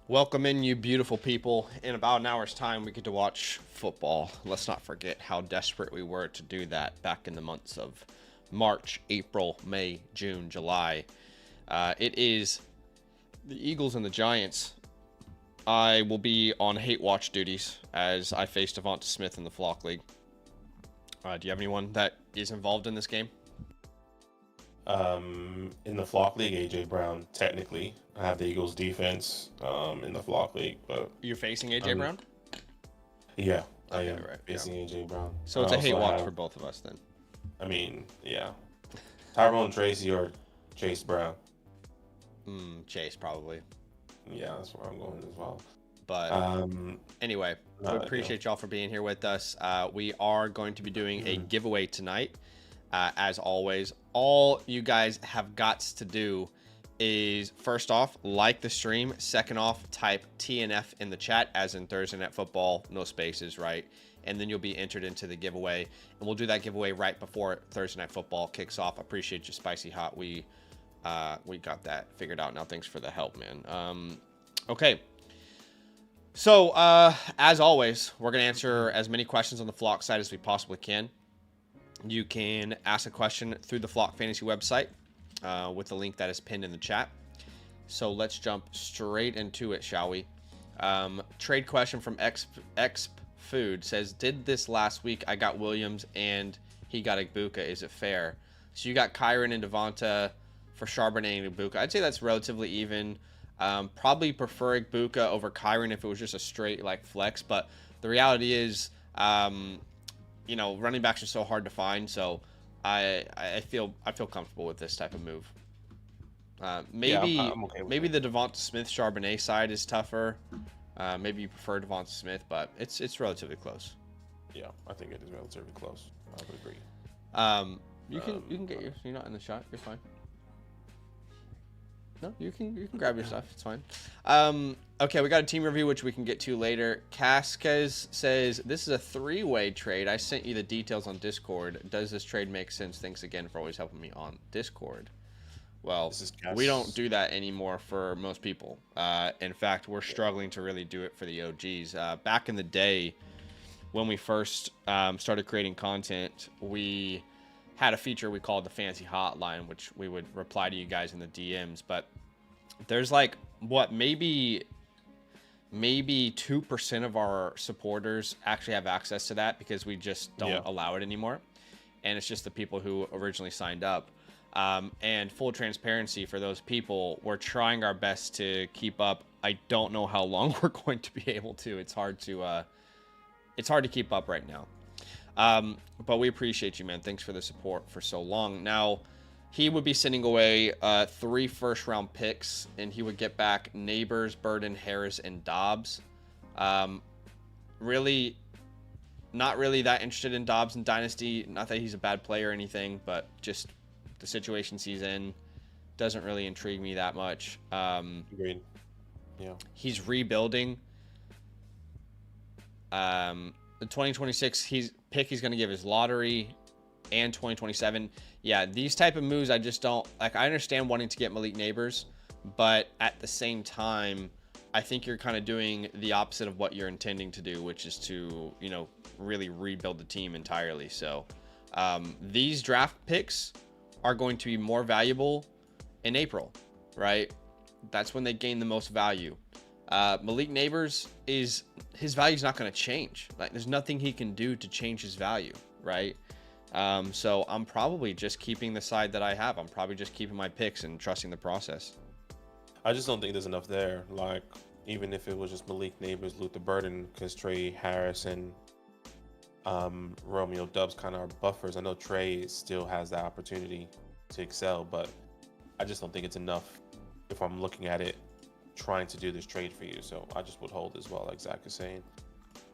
Welcome in, you beautiful people. In about an hour's time, we get to watch football. Let's not forget how desperate we were to do that back in the months of March, April, May, June, July. It is the Eagles and the Giants. I will be on hate watch duties as I face Devonta Smith in the Flock League. Do you have anyone that is involved in this game? In the Flock League, AJ Brown. Technically, I have the Eagles defense. In the Flock League, but You're facing AJ Brown? yeah, I Okay, am right, facing AJ Brown. So I it's a hate also watch have, for both of us then. yeah, Tyrone Tracy or Chase Brown. Chase probably. Yeah, that's where I'm going as well. But anyway, we appreciate y'all for being here with us. We are going to be doing a giveaway tonight. As always, all you guys have got to do is, first off, like the stream. Second off, type TNF in the chat, as in Thursday Night Football, no spaces, right? And then you'll be entered into the giveaway. And we'll do that giveaway right before Thursday Night Football kicks off. Appreciate you, Spicy Hot. We got that figured out now. Thanks for the help, man. Okay. So, as always, we're going to answer as many questions on the Flock side as we possibly can. You can ask a question through the Flock Fantasy website with the link that is pinned in the chat. So let's jump straight into it, shall we? Trade question from Exp Food says, did this last week. I got Williams and he got Egbuka. Is it fair? So you got Kyron and Devonta for Charbonnet and Egbuka. I'd say that's relatively even. Probably prefer Egbuka over Kyron if it was just a straight like flex. But the reality is, you know, running backs are so hard to find, so I feel comfortable with this type of move. Maybe I'm okay with maybe it. the Devonta Smith Charbonnet side is tougher. Maybe you prefer Devonta Smith, but it's relatively close. Yeah, I think it is relatively close. I would agree. You can get yours. You're not in the shot. You're fine. No, you can grab your stuff. It's fine. Okay, we got a team review, which we can get to later. Casquez says, this is a three-way trade. I sent you the details on Discord. Does this trade make sense? Thanks again for always helping me on Discord. Well, we don't do that anymore for most people. In fact, we're struggling to really do it for the OGs. Back in the day, when we first started creating content, we had a feature we called the Fantasy Hotline, which we would reply to you guys in the DMs. But there's like, what, maybe 2% of our supporters actually have access to that because we just don't allow it anymore. And it's just the people who originally signed up. And full transparency for those people, we're trying our best to keep up. I don't know how long we're going to be able to. It's hard to keep up right now. But we appreciate you, man. Thanks for the support for so long. Now, he would be sending away 3 first-round picks, and he would get back Neighbors, Burden, Harris, and Dobbs. Really, not really that interested in Dobbs and Dynasty. Not that he's a bad player or anything, but just the situations he's in doesn't really intrigue me that much. Agreed. Yeah. He's rebuilding. The 2026 he's going to give his lottery and 2027. Yeah, these type of moves I just don't like. I understand wanting to get Malik Neighbors, but at the same time, I think you're kind of doing the opposite of what you're intending to do, which is to, you know, really rebuild the team entirely. So these draft picks are going to be more valuable in April, right? That's when they gain the most value. Malik Neighbors, his value is not going to change. Like, there's nothing he can do to change his value, right? So I'm probably just keeping the side that I have. I'm probably just keeping my picks and trusting the process. I just don't think there's enough there. Like, even if it was just Malik Neighbors, Luther Burden, because Trey Harris and Romeo Dubs kind of are buffers. I know Trey still has that opportunity to excel, but I just don't think it's enough if I'm looking at it trying to do this trade for you. So I just would hold as well, like Zach is saying.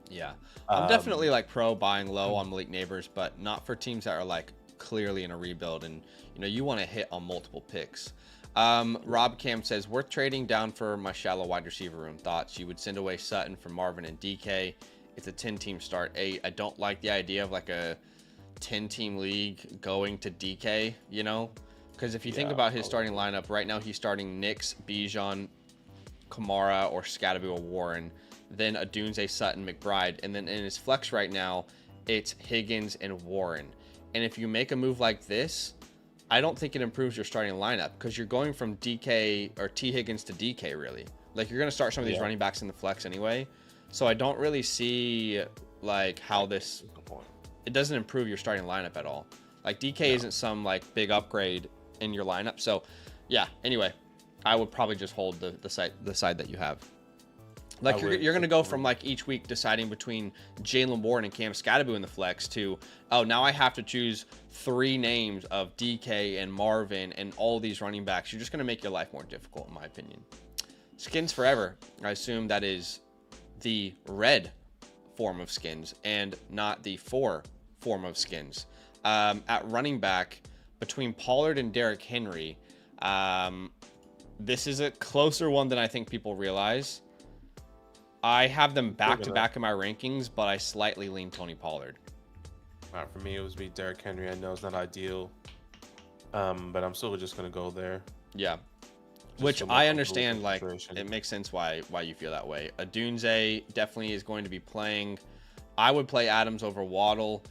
Yeah, I'm definitely like pro buying low on Malik Neighbors, but not for teams that are like clearly in a rebuild and, you know, you want to hit on multiple picks. Rob Cam says, worth trading down for my shallow wide receiver room. Thoughts? You would send away Sutton for Marvin and DK. It's a 10-team start. I don't like the idea of like a 10-team league going to DK, you know, because if you think about his starting lineup right now, he's starting Knicks, Bijan, Kamara or Scadaboo or Warren, then Adunze, Sutton, McBride, and then in his flex right now, it's Higgins and Warren. And if you make a move like this, I don't think it improves your starting lineup because you're going from DK or T Higgins to DK really. Like you're going to start some of these running backs in the flex anyway. So I don't really see like how this, it doesn't improve your starting lineup at all. Like DK isn't some like big upgrade in your lineup. So yeah, anyway, I would probably just hold the side that you have. Like you're going to go from like each week deciding between Jalen Warren and Cam Scadaboo in the flex to, oh, now I have to choose 3 names of DK and Marvin and all these running backs. You're just going to make your life more difficult, in my opinion. Skins Forever, I assume that is the red form of skins and not the 4 form of skins. At running back, between Pollard and Derrick Henry, this is a closer one than I think people realize. I have them back-to-back in my rankings, but I slightly lean Tony Pollard. For me, it was be Derrick Henry. I know it's not ideal, but I'm still just going to go there. Yeah, which I understand, like, it makes sense why you feel that way. Adunze definitely is going to be playing. I would play Adams over Waddle,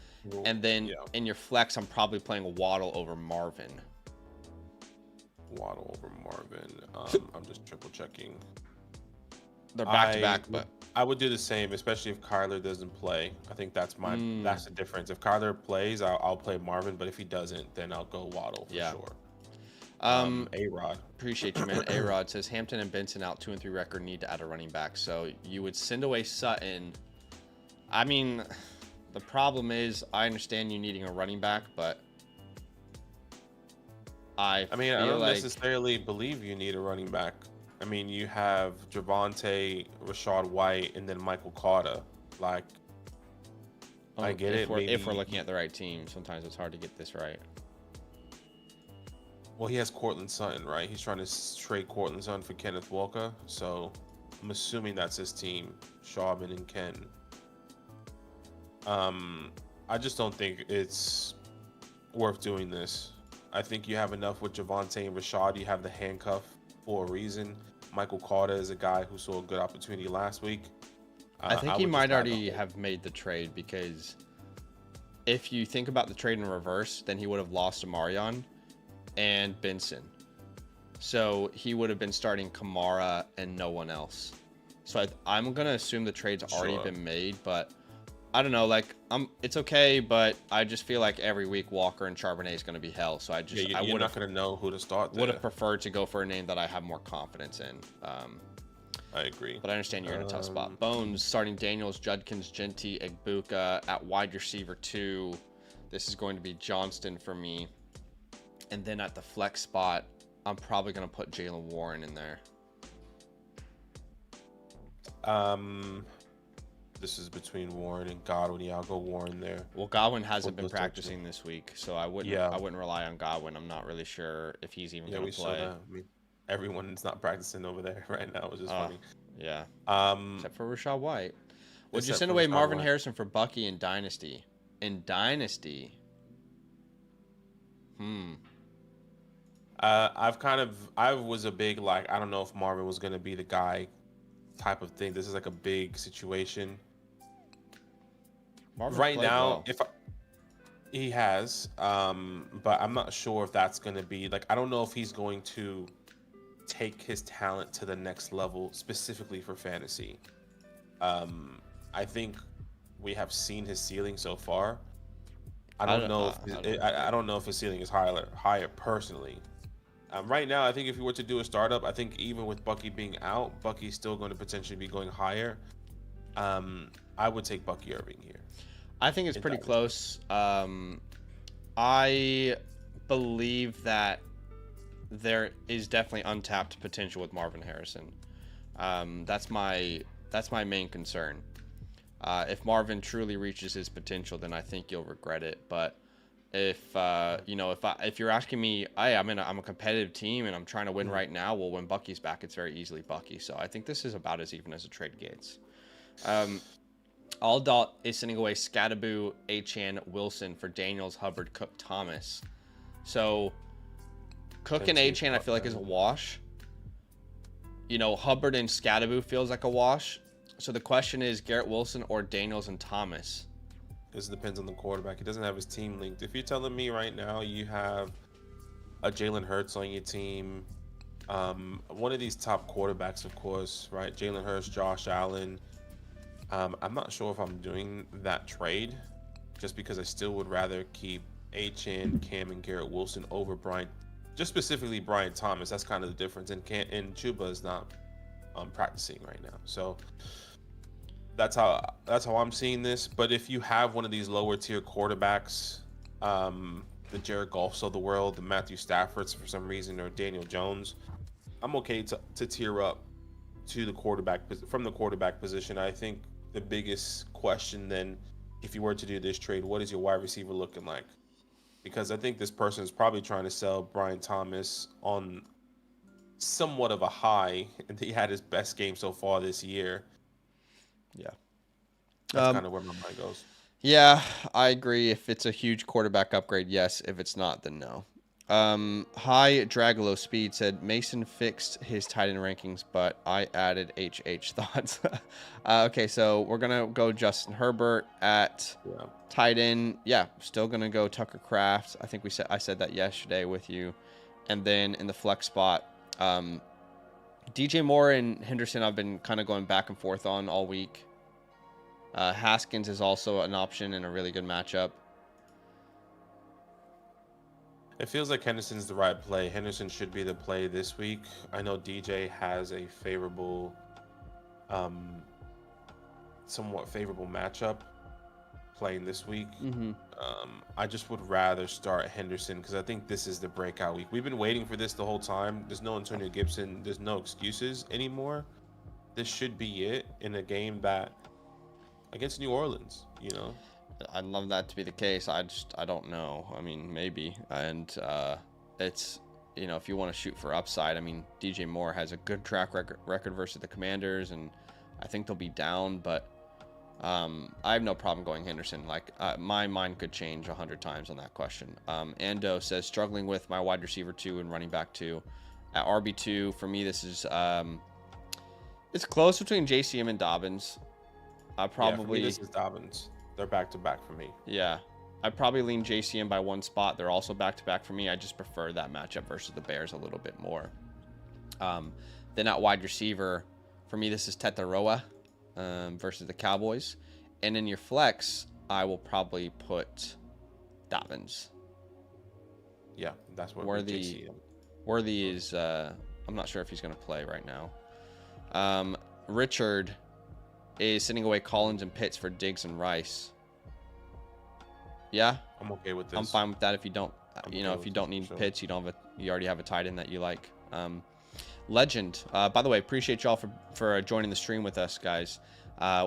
and then in your flex, I'm probably playing Waddle over Marvin. Waddle over Marvin. I'm just triple-checking. They're back to back, but I would do the same, especially if Kyler doesn't play. I think that's that's the difference. If Kyler plays, I'll play Marvin, but if he doesn't, then I'll go Waddle for sure. A-Rod. Appreciate you, man. A-Rod says Hampton and Benson out 2 and 3 record, need to add a running back. So you would send away Sutton. I mean, the problem is I understand you needing a running back, but I don't necessarily believe you need a running back. I mean, you have Javonte, Rashad White, and then Michael Carter. Like, I get it. If we're looking at the right team, sometimes it's hard to get this right. Well, he has Cortland Sutton, right? He's trying to trade Cortland Sutton for Kenneth Walker. So I'm assuming that's his team, Sharman and Ken. I just don't think it's worth doing this. I think you have enough with Javonte and Rashad. You have the handcuff for a reason. Michael Carter is a guy who saw a good opportunity last week. I think he might already have made the trade, because if you think about the trade in reverse, then he would have lost Amarion and Benson. So he would have been starting Kamara and no one else. So I'm going to assume the trade's already been made, but I don't know. Like, it's okay, but I just feel like every week Walker and Charbonnet is going to be hell. So I you're not going to know who to start. Would have preferred to go for a name that I have more confidence in. I agree, but I understand you're in a tough spot. Bones starting Daniels, Judkins, Genty, Egbuka at wide receiver 2. This is going to be Johnston for me, and then at the flex spot, I'm probably going to put Jalen Warren in there. This is between Warren and Godwin. Yeah, I'll go Warren there. Well, Godwin hasn't been practicing this week, so I wouldn't rely on Godwin. I'm not really sure if he's even going to play. Saw that. I mean, everyone's not practicing over there right now, which is funny. Yeah. Except for Rashad White. Would you send away Marvin Harrison for Bucky in Dynasty? In Dynasty. I was a big, like, I don't know if Marvin was going to be the guy type of thing. This is like a big situation. Marvin right now, well. He has, but I'm not sure if that's going to be, like, I don't know if he's going to take his talent to the next level specifically for fantasy. I think we have seen his ceiling so far. I don't know if his ceiling is higher personally. Right now, I think if you were to do a startup, I think even with Bucky being out, Bucky's still going to potentially be going higher. I would take Bucky Irving here. I think it's pretty close. I believe that there is definitely untapped potential with Marvin Harrison. That's my main concern. If Marvin truly reaches his potential, then I think you'll regret it. But if you're asking me, I'm a competitive team and I'm trying to win right now, well, when Bucky's back, it's very easily Bucky. So I think this is about as even as a trade gets. Aldalt is sending away Scadaboo, Achane, Wilson for Daniels, Hubbard, Cook, Thomas. So Cook and Achane, I feel like, is a wash. you know, Hubbard and Scadaboo feels like a wash. So the question is Garrett Wilson or Daniels and Thomas. This depends on the quarterback. He doesn't have his team linked. If you're telling me right now you have a Jalen Hurts on your team, one of these top quarterbacks, of course, right? Jalen Hurts, Josh Allen. I'm not sure if I'm doing that trade, just because I still would rather keep HN, Cam, and Garrett Wilson over Brian, just specifically Brian Thomas. That's kind of the difference. And Chuba is not practicing right now, so that's how I'm seeing this. But if you have one of these lower tier quarterbacks, the Jared Goffs of the world, the Matthew Staffords for some reason, or Daniel Jones, I'm okay to tier up to the quarterback from the quarterback position. I think the biggest question then, if you were to do this trade, what is your wide receiver looking like? Because I think this person is probably trying to sell Brian Thomas on somewhat of a high, and he had his best game so far this year. Yeah. That's kind of where my mind goes. Yeah, I agree. If it's a huge quarterback upgrade, yes. If it's not, then no. High Dragolo Speed said Mason fixed his tight end rankings, but I added HH thoughts. Okay, so we're gonna go Justin Herbert at tight end. Yeah, still gonna go Tucker Kraft. I think I said that yesterday with you, and then in the flex spot, DJ Moore and Henderson I've been kind of going back and forth on all week. Haskins is also an option in a really good matchup. It feels like Henderson's the right play. Henderson should be the play this week. I know DJ has a favorable, somewhat favorable matchup playing this week. I just would rather start Henderson because I think this is the breakout week. We've been waiting for this the whole time. There's no Antonio Gibson. There's no excuses anymore. This should be it in a game that against New Orleans, you know. I'd love that to be the case. I don't know. I mean, maybe. And it's, you know, if you want to shoot for upside, I mean, DJ Moore has a good track record versus the Commanders, and I think they'll be down, but I have no problem going Henderson. Like, my mind could change 100 times on that question. Ando says, struggling with my wide receiver 2 and running back 2. At RB2, for me, this is, it's close between JCM and Dobbins. Probably. Yeah, for me, this is Dobbins. They're back-to-back for me. Yeah. I'd probably lean JCM by one spot. They're also back-to-back for me. I just prefer that matchup versus the Bears a little bit more. Then at wide receiver, for me, this is Tetaroa versus the Cowboys. And in your flex, I will probably put Dobbins. Yeah, that's what Worthy is, I'm not sure if he's going to play right now. Richard is sending away Collins and Pitts for Diggs and Rice. Yeah, I'm okay with this. I'm fine with that. If you don't, if you don't need Pitts, you already have a tight end that you like. Legend. By the way, appreciate y'all for joining the stream with us, guys.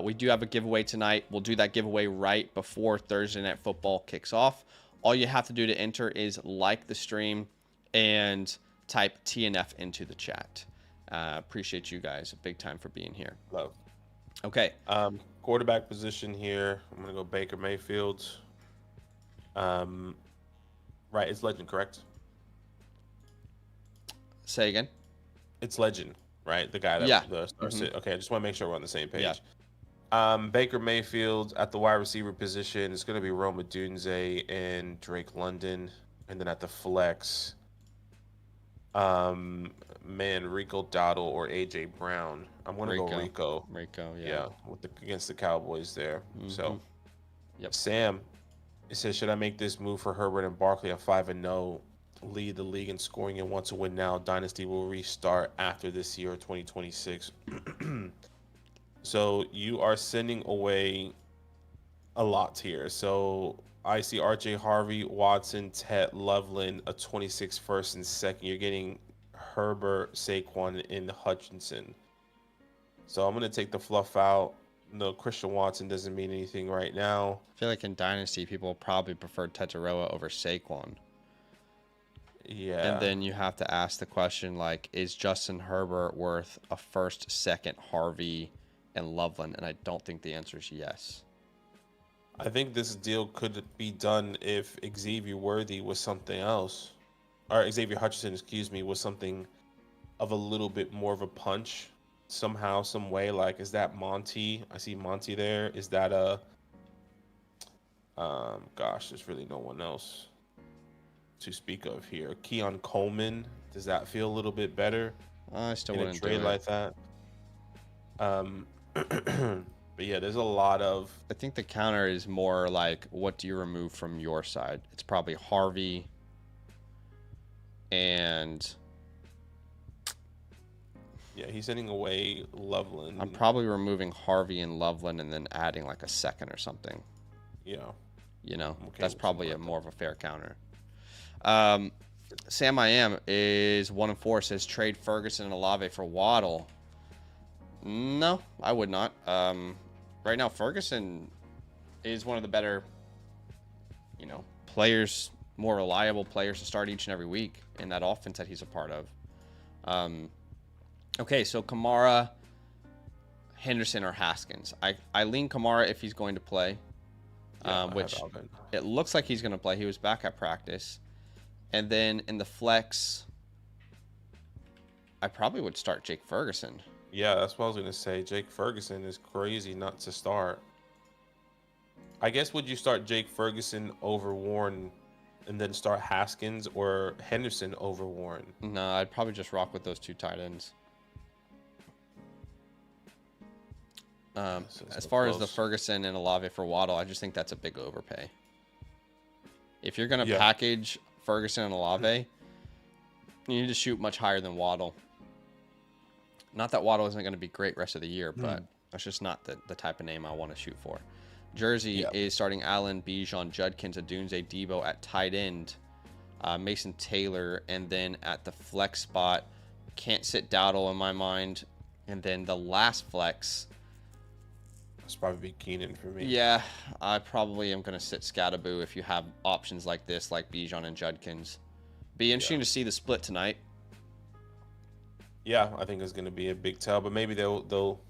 We do have a giveaway tonight. We'll do that giveaway right before Thursday Night Football kicks off. All you have to do to enter is like the stream and type TNF into the chat. Appreciate you guys big time for being here. Love. Okay. Quarterback position here. I'm gonna go Baker Mayfield. Right, it's Legend, correct? Say again. It's Legend, right? The guy that starts it. Okay, I just want to make sure we're on the same page. Yeah. Baker Mayfield at the wide receiver position is going to be Rome Odunze and Drake London, and then at the flex, Rico Dowdle or AJ Brown. I'm going to go Rico. Yeah. Against the Cowboys there. So, Sam, it says, should I make this move for Herbert and Barkley at 5-0? Lead the league in scoring and want to win now. Dynasty will restart after this year, 2026. So you are sending away a lot here. So I see RJ Harvey, Watson, Ted, Loveland, a 26 first and second. You're getting Herbert, Saquon, and Hutchinson. So I'm going to take the fluff out. No, Christian Watson doesn't mean anything right now. I feel like in Dynasty, people probably prefer Tetaroa over Saquon. Yeah. And then you have to ask the question, like, is Justin Herbert worth a first, second Harvey and Loveland? And I don't think the answer is yes. I think this deal could be done if Xavier Worthy was something else. Or Xavier Hutchinson, was something of a little bit more of a punch somehow, some way. Like, is that Monty? I see Monty there. Is that a gosh, there's really no one else to speak of here. Keon Coleman, does that feel a little bit better I still in a wouldn't trade do it. like that? But yeah, there's a lot of. I think the counter is more like, what do you remove from your side? It's probably Harvey and Yeah, he's sending away Loveland. I'm probably removing Harvey and Loveland and then adding like a second or something. Yeah. You know, Okay that's with probably something like more of a fair counter. Sam I am is 1-4, says trade Ferguson and Olave for Waddle. No, I would not. Right now, Ferguson is one of the better, you know, players, more reliable players to start each and every week in that offense that he's a part of. Okay, so Kamara, Henderson, or Haskins. I lean Kamara if he's going to play, which it looks like he's going to play. He was back at practice. And then in the flex, I probably would start Jake Ferguson. Yeah, that's what I was going to say. Jake Ferguson is crazy not to start. I guess, would you start Jake Ferguson over Warren and then start Haskins, or Henderson over Warren? No, I'd probably just rock with those two tight ends. As far as the Ferguson and Olave for Waddle, I just think that's a big overpay. If you're going to package Ferguson and Olave, you need to shoot much higher than Waddle. Not that Waddle isn't going to be great rest of the year, but that's just not the type of name I want to shoot for. Jersey is starting Allen, Bijan, Judkins, Adunze, Debo at tight end, Mason Taylor, and then at the flex spot, can't sit Dowdle in my mind. And then the last flex, it's probably be Keenan for me. Yeah, I probably am going to sit Scattaboo if you have options like this, like Bijan and Judkins. Be interesting to see the split tonight. Yeah, I think it's going to be a big tell, but maybe they'll.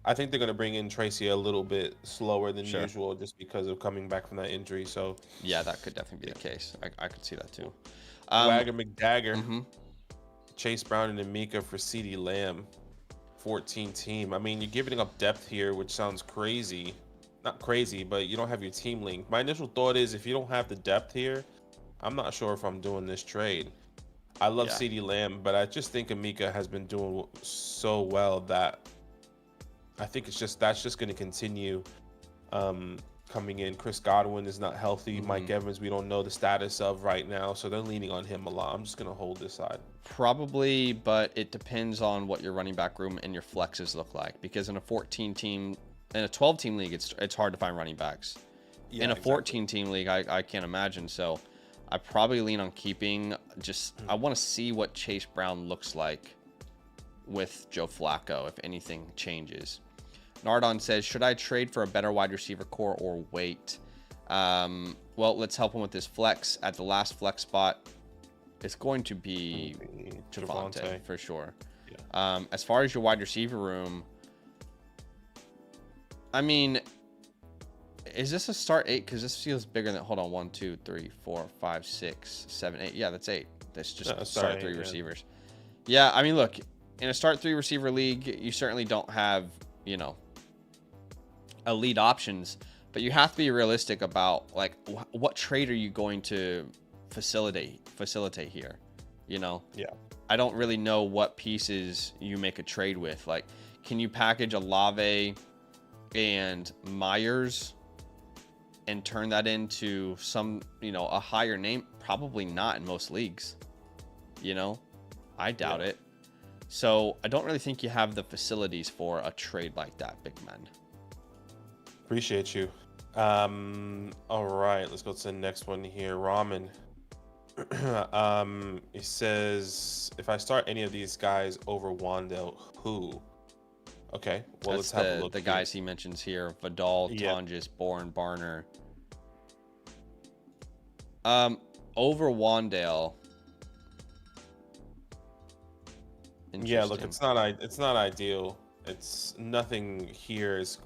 I think they're going to bring in Tracy a little bit slower than usual, just because of coming back from that injury. So yeah, that could definitely be the case. I could see that too. Wagger McDagger, Chase Brown, and Emeka for CeeDee Lamb. 14 team. I mean, you're giving up depth here, which sounds crazy. Not crazy, but you don't have your team link. My initial thought is, if you don't have the depth here, I'm not sure if I'm doing this trade. I love CeeDee Lamb, but I just think Emeka has been doing so well that I think that's just going to continue coming in. Chris Godwin is not healthy. Mike Evans, we don't know the status of right now, so they're leaning on him a lot. I'm just going to hold this side. Probably, but it depends on what your running back room and your flexes look like. Because in a 14-team, in a 12-team league, it's hard to find running backs. Yeah, in a 14-team league, I can't imagine. So I probably lean on keeping. I want to see what Chase Brown looks like with Joe Flacco, if anything changes. Nardon says, should I trade for a better wide receiver core or wait? Well, let's help him with this flex. At the last flex spot, it's going to be Javonte for sure. Yeah. As far as your wide receiver room, I mean, is this a start 8? Because this feels bigger than. Hold on, 1, 2, 3, 4, 5, 6, 7, 8. Yeah, that's 8. That's just start 3 receivers. Yeah, I mean, look, in a start 3 receiver league, you certainly don't have, you know, elite options, but you have to be realistic about like what trade are you going to facilitate here, you know? Yeah. I don't really know what pieces you make a trade with. Like, can you package Olave and Myers and turn that into some, you know, a higher name? Probably not in most leagues, you know? I doubt it. So I don't really think you have the facilities for a trade like that, big man. Appreciate you. All right, let's go to the next one here. Ramen. It says, if I start any of these guys over Wandale, who? Okay, well, let's have a look. The guys he mentions here: Vidal, Tonjes, Bourne, Barner. Over Wandale. Yeah, look, it's not ideal. It's nothing here is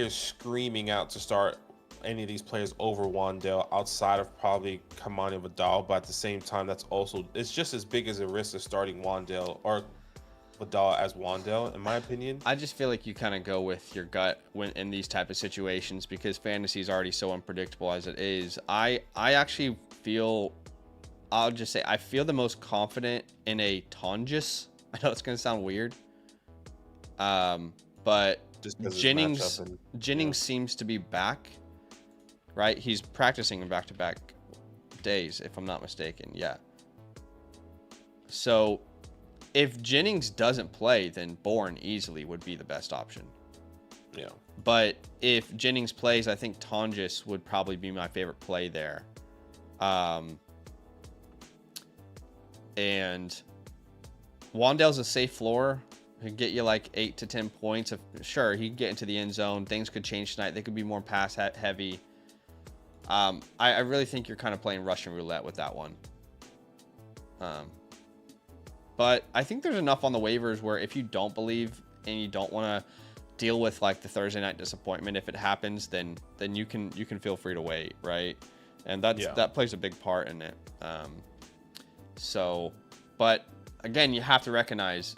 screaming out to start any of these players over Wandale outside of probably Kamani Vidal, but at the same time, it's just as big as a risk of starting Wandale or Vidal as Wandale, in my opinion. I just feel like you kind of go with your gut when in these type of situations because fantasy is already so unpredictable as it is. I actually feel, I'll just say, I feel the most confident in a Tonjes. I know it's gonna sound weird, but Jennings seems to be back, right? He's practicing in back-to-back days, if I'm not mistaken. Yeah. So if Jennings doesn't play, then Bourne easily would be the best option. Yeah. But if Jennings plays, I think Tonjes would probably be my favorite play there. And Wandale's a safe floor. He can get you like 8 to 10 points. Sure, he can get into the end zone. Things could change tonight. They could be more pass heavy. I really think you're kind of playing Russian roulette with that one. But I think there's enough on the waivers where if you don't believe and you don't want to deal with like the Thursday night disappointment, if it happens, then you can feel free to wait, right? And that plays a big part in it. But again, you have to recognize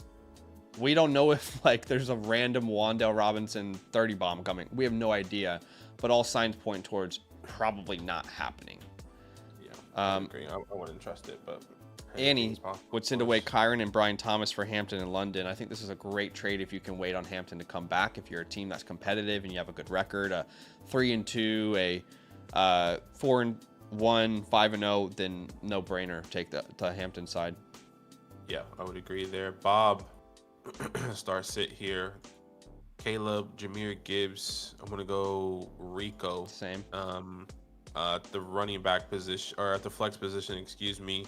we don't know if like there's a random Wandale Robinson 30 bomb coming. We have no idea, but all signs point towards probably not happening. Yeah, I agree. I wouldn't trust it, but Annie would send away Kyron and Brian Thomas for Hampton and London. I think this is a great trade if you can wait on Hampton to come back. If you're a team that's competitive and you have a good record, a 3-2, a 4-1, 5-0, then no brainer. Take the Hampton side. Yeah, I would agree there. Bob, start sit here. Caleb, Jahmyr Gibbs. I'm gonna go Rico. Same. The running back position or at the flex position, excuse me.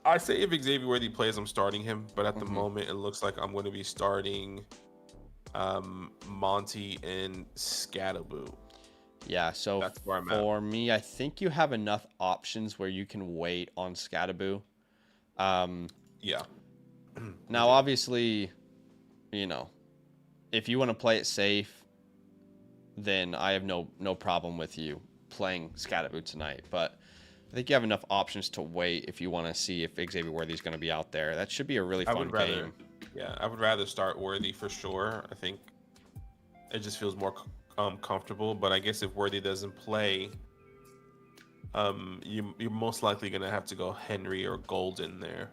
I say if Xavier Worthy plays, I'm starting him, but at the moment, it looks like I'm going to be starting Monty and Scatterboo. Yeah, so that's where I'm for me, I think you have enough options where you can wait on Scatterboo. Yeah. Now, obviously, if you want to play it safe, then I have no problem with you playing Scatterboo tonight, but I think you have enough options to wait if you want to see if Xavier Worthy is going to be out there. That should be a really fun game. Yeah, I would rather start Worthy for sure. I think it just feels more comfortable. But I guess if Worthy doesn't play, you're most likely going to have to go Henry or Golden there.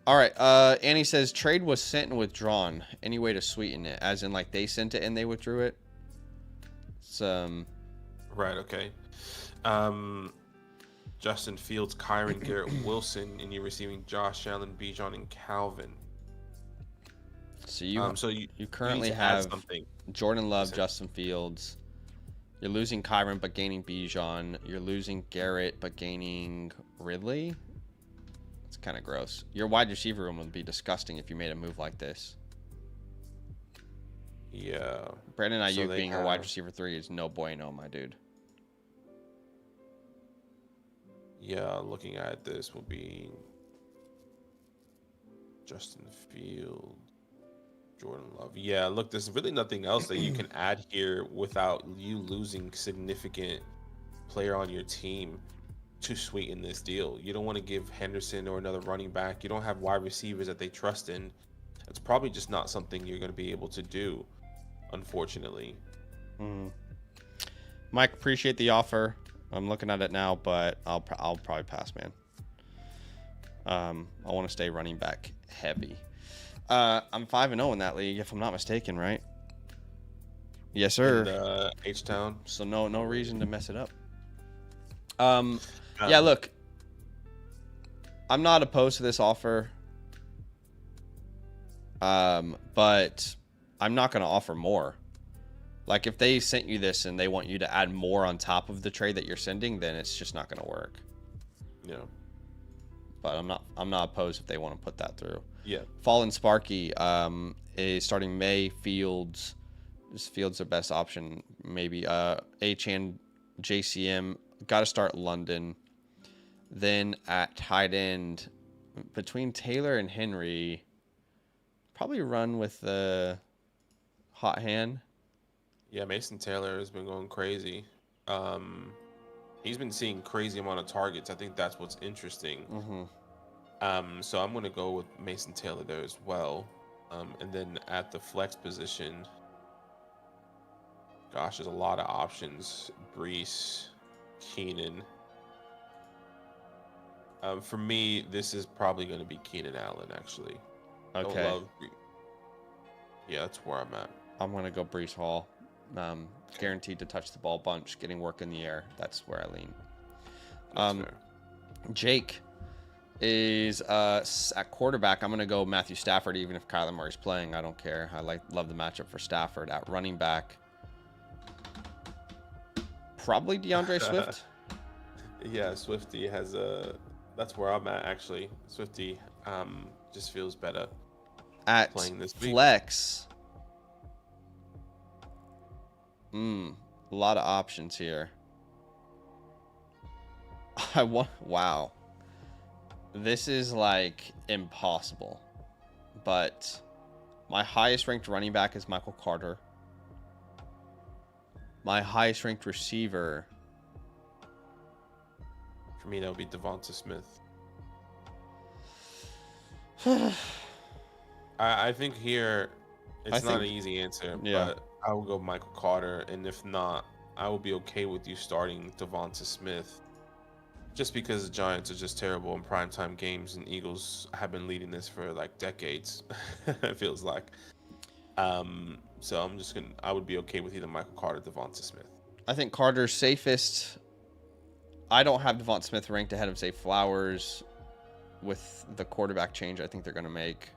All right. Annie says trade was sent and withdrawn. Any way to sweeten it? As in, like they sent it and they withdrew it. It's, Right. Okay. Justin Fields, Kyron, Garrett Wilson, and you're receiving Josh Allen, Bijan, and Calvin. So you currently have Jordan Love, Justin Fields. You're losing Kyron but gaining Bijan. You're losing Garrett but gaining Ridley. It's kind of gross. Your wide receiver room would be disgusting if you made a move like this. Yeah. Brandon Ayuk being your wide receiver 3 is no bueno, my dude. Yeah, looking at this will be Justin Fields, Jordan Love. Yeah, look, there's really nothing else that you can add here without you losing significant player on your team to sweeten this deal. You don't want to give Henderson or another running back. You don't have wide receivers that they trust in. It's probably just not something you're going to be able to do, unfortunately. Mike, appreciate the offer. I'm looking at it now, but I'll probably pass, man. I want to stay running back heavy. I'm 5-0 in that league, if I'm not mistaken, right? Yes, sir. H-Town. So no reason to mess it up. Yeah, look, I'm not opposed to this offer, but I'm not going to offer more. Like, if they sent you this and they want you to add more on top of the trade that you're sending, then it's just not going to work. Yeah. But I'm not opposed if they want to put that through. Yeah. Fallen Sparky is starting May, Fields. This Fields their best option, maybe. H-Hand, JCM. Got to start London. Then at tight end, between Taylor and Henry, probably run with the hot hand. Yeah, Mason Taylor has been going crazy. He's been seeing crazy amount of targets. I think that's what's interesting. So I'm gonna go with Mason Taylor there as well. And then at the flex position, gosh, there's a lot of options. Brees, Keenan. For me, this is probably going to be Keenan Allen, actually. Okay. Yeah, that's where I'm at. I'm going to go Brees Hall. Guaranteed to touch the ball a bunch, getting work in the air. That's where I lean. That's Jake is at quarterback. I'm going to go Matthew Stafford, even if Kyler Murray's playing. I don't care. I love the matchup for Stafford. At running back, probably DeAndre Swift. Yeah, Swifty has that's where I'm at, actually. Swifty just feels better at playing this week. Flex. A lot of options here. Wow. This is like impossible. But my highest ranked running back is Michael Carter. My highest ranked receiver, for me, that would be Devonta Smith. I think here it's not an easy answer, but I will go Michael Carter, and if not, I will be okay with you starting Devonta Smith, just because the Giants are just terrible in primetime games, and Eagles have been leading this for like decades. It feels like. So I would be okay with either Michael Carter or Devonta Smith. I think Carter's safest. I don't have Devonta Smith ranked ahead of, say, Flowers with the quarterback change I think they're going to make.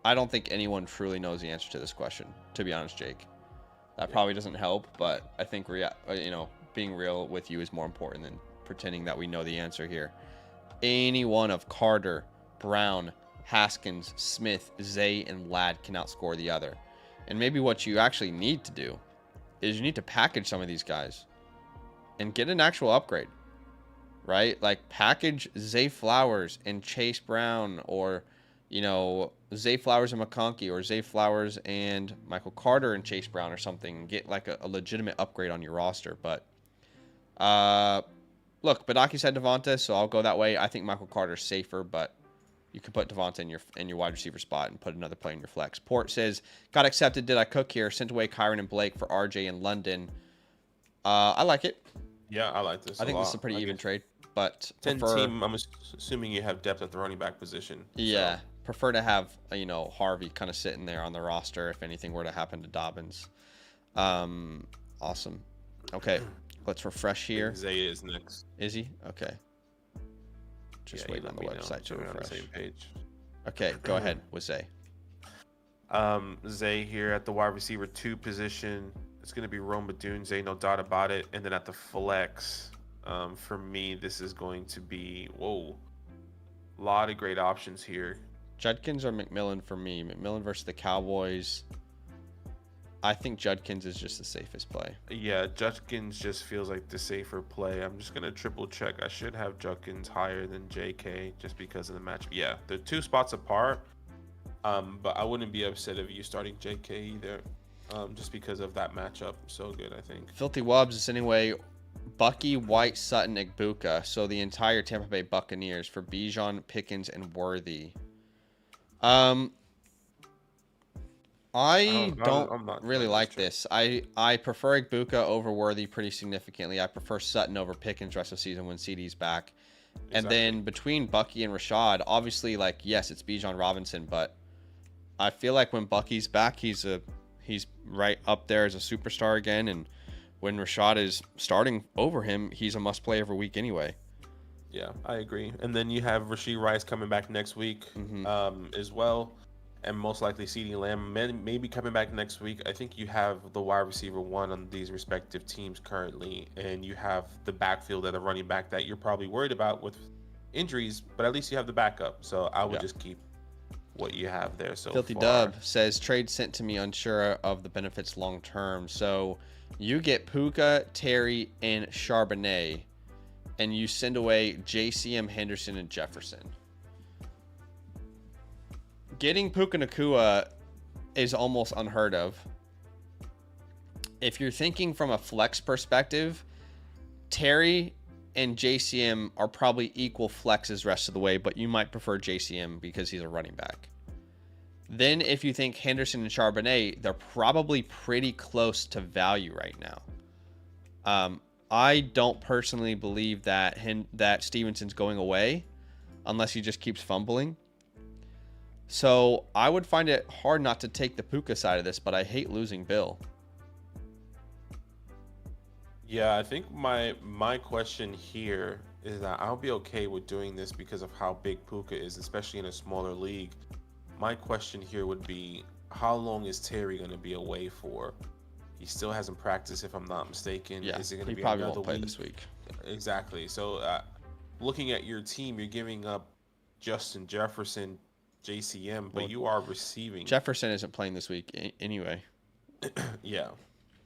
I don't think anyone truly knows the answer to this question, to be honest, Jake. That probably doesn't help, but I think being real with you is more important than pretending that we know the answer here. Any one of Carter, Brown, Haskins, Smith, Zay, and Ladd can outscore the other. And maybe what you actually need to do is you need to package some of these guys and get an actual upgrade, right? Like package Zay Flowers and Chase Brown, or, Zay Flowers and McConkey, or Zay Flowers and Michael Carter and Chase Brown or something, and get like a legitimate upgrade on your roster. But look, Badaki said Devonta, so I'll go that way. I think Michael Carter's safer, but you could put Devonta in your wide receiver spot and put another player in your flex. Port says, got accepted. Did I cook here? Sent away Kyron and Blake for RJ in London. I like it. Yeah, I like this. I think this is a pretty even trade, but 10 team. I'm assuming you have depth at the running back position. Yeah, prefer to have Harvey kind of sitting there on the roster if anything were to happen to Dobbins. Awesome. Okay, let's refresh here. Zay is next. Is he? Okay. Just waiting on the website to refresh. On the same page. Okay, go ahead with Zay. Zay here at the wide receiver 2 position. It's going to be Rome Badun, Zay, no doubt about it. And then at the flex, for me, this is going to be, a lot of great options here. Judkins or McMillan for me. McMillan versus the Cowboys. I think Judkins is just the safest play. Yeah, Judkins just feels like the safer play. I'm just going to triple check. I should have Judkins higher than JK just because of the matchup. Yeah, they're 2 spots apart, but I wouldn't be upset if you starting JK either, just because of that matchup. So good, I think. Filthy Wubs is anyway. Bucky, White, Sutton, Egbuka. So the entire Tampa Bay Buccaneers for Bijan, Pickens, and Worthy. I don't really like this. I prefer Egbuka over Worthy pretty significantly. I prefer Sutton over Pickens rest of the season when CD's back. Exactly. And then between Bucky and Rashad, obviously, yes, it's Bijan Robinson, but I feel like when Bucky's back, he's right up there as a superstar again. And when Rashad is starting over him, he's a must-play every week anyway. Yeah, I agree. And then you have Rashee Rice coming back next week as well. And most likely CeeDee Lamb maybe coming back next week. I think you have the wide receiver 1 on these respective teams currently, and you have the backfield at a running back that you're probably worried about with injuries, but at least you have the backup. So I would just keep what you have there so Filthy far. Dub says, trade sent to me, unsure of the benefits long term. So you get Puka, Terry, and Charbonnet, and you send away JCM, Henderson, and Jefferson. Getting Puka Nacua is almost unheard of. If you're thinking from a flex perspective, Terry and JCM are probably equal flexes rest of the way, but you might prefer JCM because he's a running back. Then if you think Henderson and Charbonnet, they're probably pretty close to value right now. I don't personally believe that that Stevenson's going away unless he just keeps fumbling. So I would find it hard not to take the Puka side of this, but I hate losing Bill. Yeah, I think my question here is that I'll be okay with doing this because of how big Puka is, especially in a smaller league. My question here would be, how long is Terry going to be away for? He still hasn't practiced, if I'm not mistaken. Yeah, is it going to he be probably another won't play week? this week. Exactly. So looking at your team, you're giving up Justin Jefferson, JCM, but you are receiving. Jefferson isn't playing this week anyway. Yeah.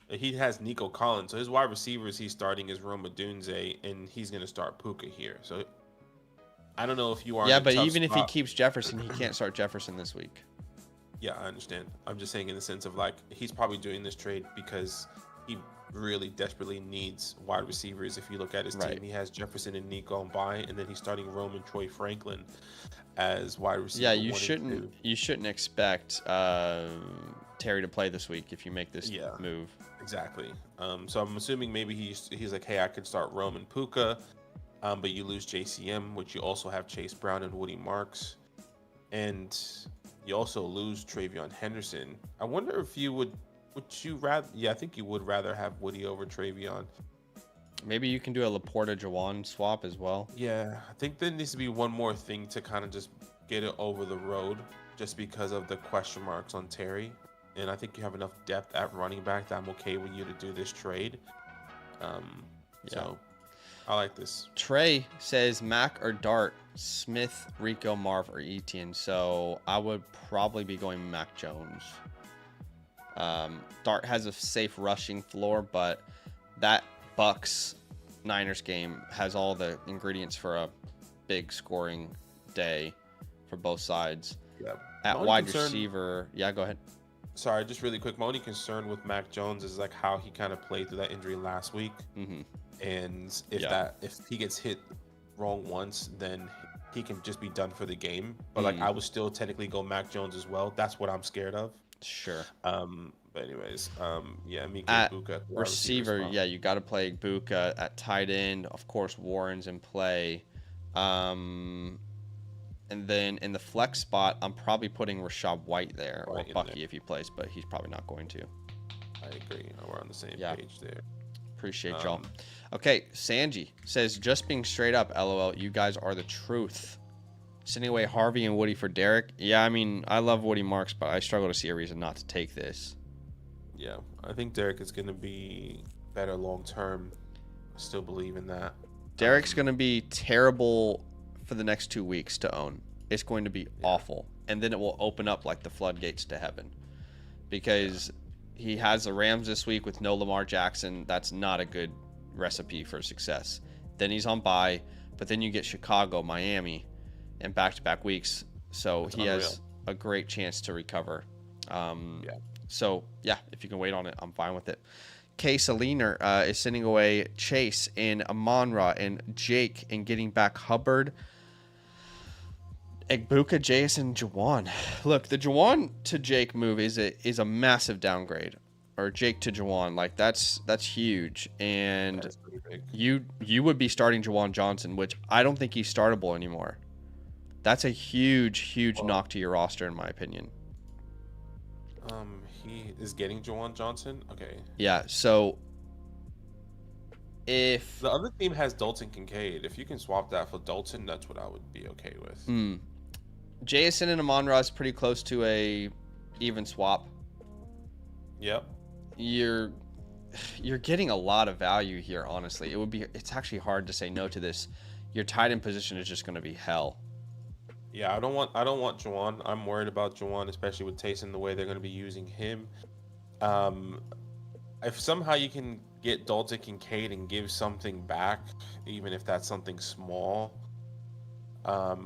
He has Nico Collins. So his wide receivers he's starting is Roma Dunze, and he's going to start Puka here. So I don't know if you are. Yeah, but even if he keeps Jefferson, he can't start Jefferson this week. Yeah, I understand. I'm just saying in the sense of like he's probably doing this trade because he really desperately needs wide receivers. If you look at his team, he has Jefferson and Nico on bye, and then he's starting Roman Troy Franklin as wide receiver. Yeah, you shouldn't expect Terry to play this week if you make this move. Exactly. So I'm assuming maybe he's like, hey, I could start Roman Puka, but you lose JCM, which you also have Chase Brown and Woody Marks, and you also lose Travion Henderson. I wonder if you would you rather? Yeah, I think you would rather have Woody over Travion. Maybe you can do a Laporta Jawan swap as well. Yeah, I think there needs to be one more thing to kind of just get it over the road, just because of the question marks on Terry. And I think you have enough depth at running back that I'm okay with you to do this trade. So I like this. Trey says Mac or Dart, Smith, Rico, Marv, or Etienne. So I would probably be going Mac Jones. Dart has a safe rushing floor, but that Bucks Niners game has all the ingredients for a big scoring day for both sides. Yeah. At wide receiver, go ahead. Sorry, just really quick. My only concern with Mac Jones is like how he kind of played through that injury last week, and if he gets hit wrong once, then he can just be done for the game. But like I would still technically go Mac Jones as well. That's what I'm scared of. Sure. But anyways, Mika at Egbuka receiver, you got to play Egbuka. At tight end, of course, Warren's in play. And then in the flex spot, I'm probably putting Rashad White there, or Bucky if he plays, but he's probably not going to. I agree. We're on the same page there. Appreciate y'all. Okay, Sanji says, just being straight up, LOL, you guys are the truth. Sending away Harvey and Woody for Derek. Yeah, I mean, I love Woody Marks, but I struggle to see a reason not to take this. Yeah, I think Derek is going to be better long term. I still believe in that. Derek's going to be terrible for the next 2 weeks to own. It's going to be awful. And then it will open up like the floodgates to heaven. Because he has the Rams this week with no Lamar Jackson. That's not a good recipe for success. Then he's on bye, but then you get Chicago, Miami, and back-to-back weeks. So he has a great chance to recover. So, if you can wait on it, I'm fine with it. K. Saliner is sending away Chase and Amon-Ra and Jake and getting back Hubbard, Egbuka, Jason, Jawan. Look, the Jawan to Jake move is a massive downgrade, or Jake to Jawan. Like that's huge, and That's pretty big. you would be starting Jawan Johnson, which I don't think he's startable anymore. That's a huge knock to your roster, in my opinion. He is getting Jawan Johnson. Okay. Yeah. So if the other team has Dalton Kincaid, if you can swap that for Dalton, that's what I would be okay with. Jason and Amon-Ra is pretty close to a even swap. Yep. You're getting a lot of value here, honestly. It's actually hard to say no to this. Your tight end position is just going to be hell. Yeah, I don't want Jawan. I'm worried about Jawan, especially with Taysom, the way they're going to be using him. If somehow you can get Dalton Kincaid and give something back, even if that's something small, I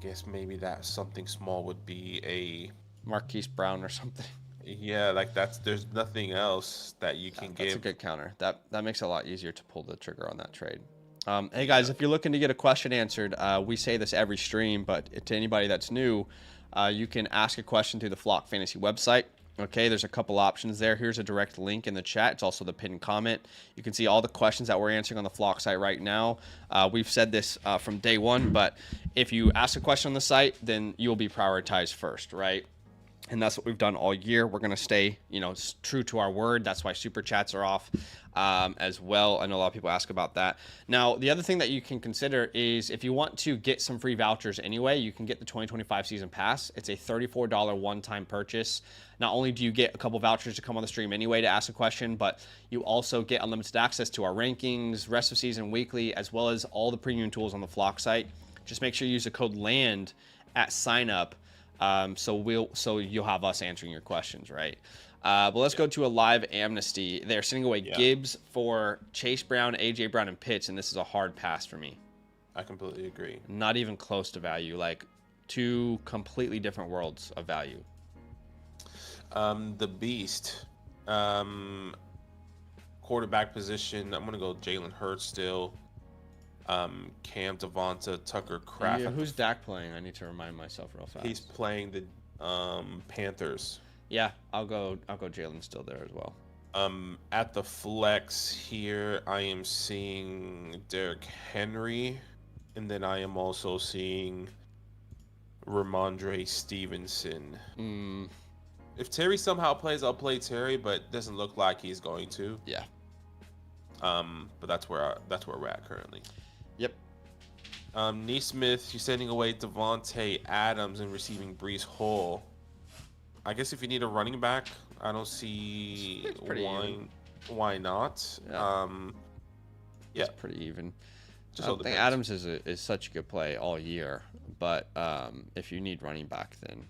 guess maybe that something small would be a Marquise Brown or something. yeah, like there's nothing else that you can That's a give. good counter. That makes it a lot easier to pull the trigger on that trade. Hey guys, if you're looking to get a question answered, we say this every stream, but to anybody that's new, you can ask a question through the Flock Fantasy website. Okay, there's a couple options there. Here's a direct link in the chat. It's also the pinned comment. You can see all the questions that we're answering on the Flock site right now. We've said this from day one, but if you ask a question on the site, then you'll be prioritized first, right? And that's what we've done all year. We're going to stay, true to our word. That's why super chats are off as well. I know a lot of people ask about that. Now, the other thing that you can consider is if you want to get some free vouchers anyway, you can get the 2025 season pass. It's a $34 one-time purchase. Not only do you get a couple vouchers to come on the stream anyway to ask a question, but you also get unlimited access to our rankings, rest of season, weekly, as well as all the premium tools on the Flock site. Just make sure you use the code LAND at sign up. So you'll have us answering your questions, right? But let's go to a live amnesty. They're sending away Gibbs for Chase Brown, AJ Brown, and Pitts, and this is a hard pass for me. I completely agree. Not even close to value. Like two completely different worlds of value. The beast. Quarterback position. I'm gonna go Jalen Hurts still. Cam, Devonta, Tucker, Kraft. Yeah, who's Dak playing? I need to remind myself real fast. He's playing the Panthers. Yeah, I'll go Jalen still there as well. At the flex here, I am seeing Derrick Henry, and then I am also seeing Ramondre Stevenson. If Terry somehow plays, I'll play Terry, but it doesn't look like he's going to. Yeah. But that's where we're at currently. Yep. Neesmith, you're sending away Devontae Adams and receiving Breece Hall. I guess if you need a running back, I don't see why not. Yeah. Yeah. It's pretty even. Just I think Adams is such a good play all year, but if you need running back, then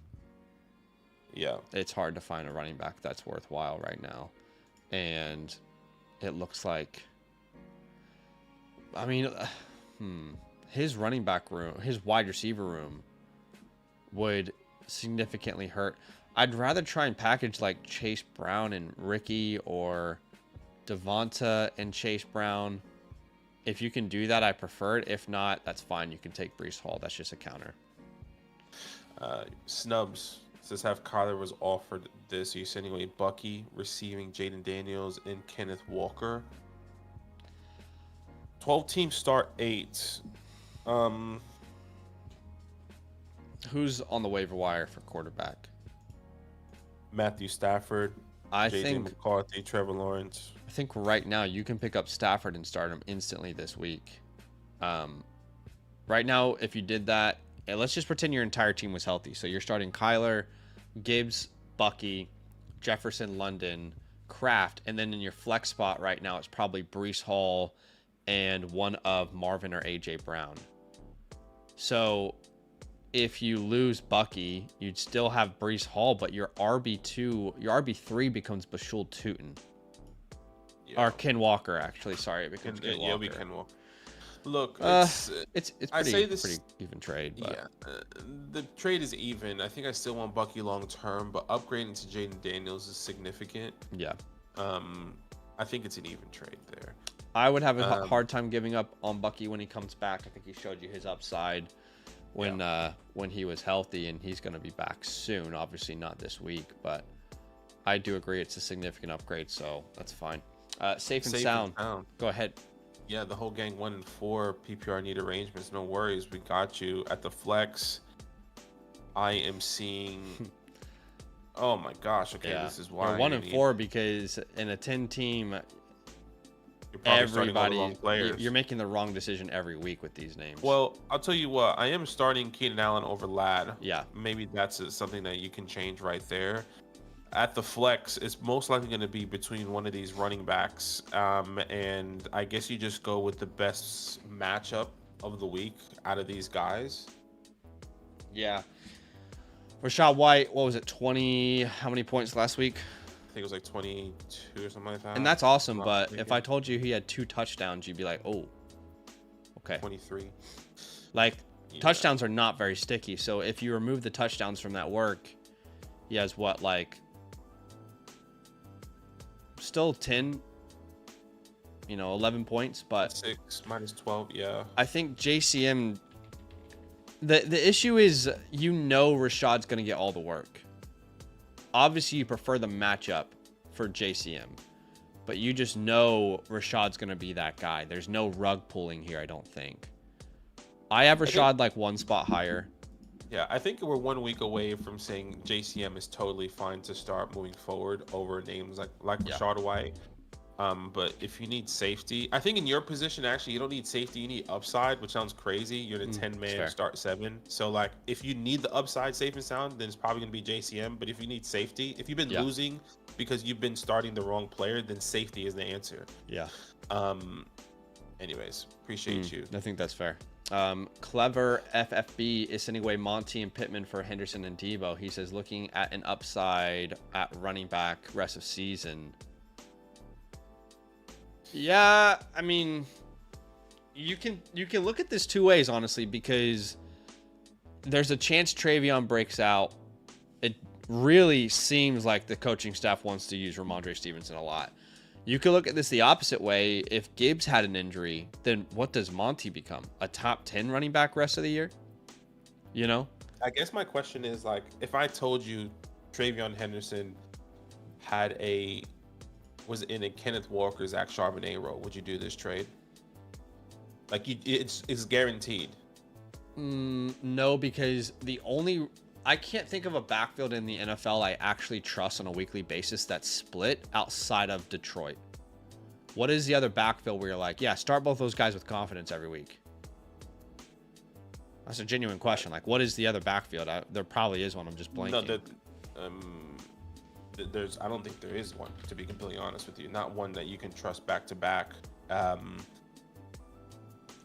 yeah, it's hard to find a running back that's worthwhile right now. And it looks like, I mean, his running back room, his wide receiver room would significantly hurt. I'd rather try and package like Chase Brown and Ricky or Devonta and Chase Brown. If you can do that, I prefer it. If not, that's fine. You can take Breece Hall. That's just a counter. Snubs says have Kyler was offered this. Are you sending away Bucky, receiving Jaden Daniels and Kenneth Walker? 12 team start 8. Who's on the waiver wire for quarterback? Matthew Stafford, J.J. McCarthy, Trevor Lawrence. I think right now you can pick up Stafford and start him instantly this week. Right now, if you did that, let's just pretend your entire team was healthy. So you're starting Kyler, Gibbs, Bucky, Jefferson, London, Kraft, and then in your flex spot right now, it's probably Breece Hall and one of Marvin or AJ Brown. So if you lose Bucky, you'd still have Breece Hall, but your RB3 becomes Bashul Tootin. Yeah. Or Ken Walker, actually. Sorry, it becomes Ken Walker. Yeah, we Ken Walker. Look, it's pretty even trade. But. Yeah, the trade is even. I think I still want Bucky long term, but upgrading to Jaden Daniels is significant. Yeah. I think it's an even trade there. I would have a hard time giving up on Bucky when he comes back. I think he showed you his upside when he was healthy, and he's going to be back soon. Obviously not this week, but I do agree it's a significant upgrade, so that's fine. Safe and sound. Go ahead. Yeah, the whole gang 1 and 4 PPR need arrangements. No worries, we got you. At the flex, I am seeing. Oh my gosh! Okay, this is why you're 1 and 4 because in a 10-team, you're making the wrong decision every week with these names. Well, I'll tell you what, I am starting Keenan Allen over Ladd. Yeah, maybe that's something that you can change right there. At the flex, it's most likely going to be between one of these running backs, and I guess you just go with the best matchup of the week out of these guys. Yeah. Rashad White, what was it, 20, how many points last week? I think it was like 22 or something like that. And that's awesome, but if I told you he had 2 touchdowns, you'd be like, oh, okay. 23. Like, touchdowns are not very sticky. So if you remove the touchdowns from that work, he has what, like, still 10, 11 points, but 6 minus 12. Yeah. I think JCM, the issue is, Rashad's going to get all the work. Obviously, you prefer the matchup for JCM, but you just know Rashad's going to be that guy. There's no rug pulling here, I don't think. I have Rashad like one spot higher. Yeah, I think we're 1 week away from saying JCM is totally fine to start moving forward over names like Rashad White. But if you need safety, I think in your position, actually, you don't need safety. You need upside, which sounds crazy. You're in a 10-man start 7. So, like, if you need the upside safe and sound, then it's probably going to be JCM. But if you need safety, if you've been losing because you've been starting the wrong player, then safety is the answer. Yeah. Anyways, appreciate you. I think that's fair. Clever FFB is sending away Monty and Pittman for Henderson and Debo. He says, looking at an upside at running back rest of season. Yeah, I mean, you can look at this two ways, honestly, because there's a chance Travion breaks out. It really seems like the coaching staff wants to use Ramondre Stevenson a lot. You could look at this the opposite way. If Gibbs had an injury, then what does Monty become? A top 10 running back rest of the year? I guess my question is, like, if I told you Travion Henderson was in a Kenneth Walker, Zach Charbonnet role, would you do this trade? Like, it's guaranteed. No, because I can't think of a backfield in the NFL I actually trust on a weekly basis that's split outside of Detroit. What is the other backfield where you're like, yeah, start both those guys with confidence every week? That's a genuine question. Like, what is the other backfield? There probably is one. I'm just blanking. No, I don't think there is one, to be completely honest with you. Not one that you can trust back to back.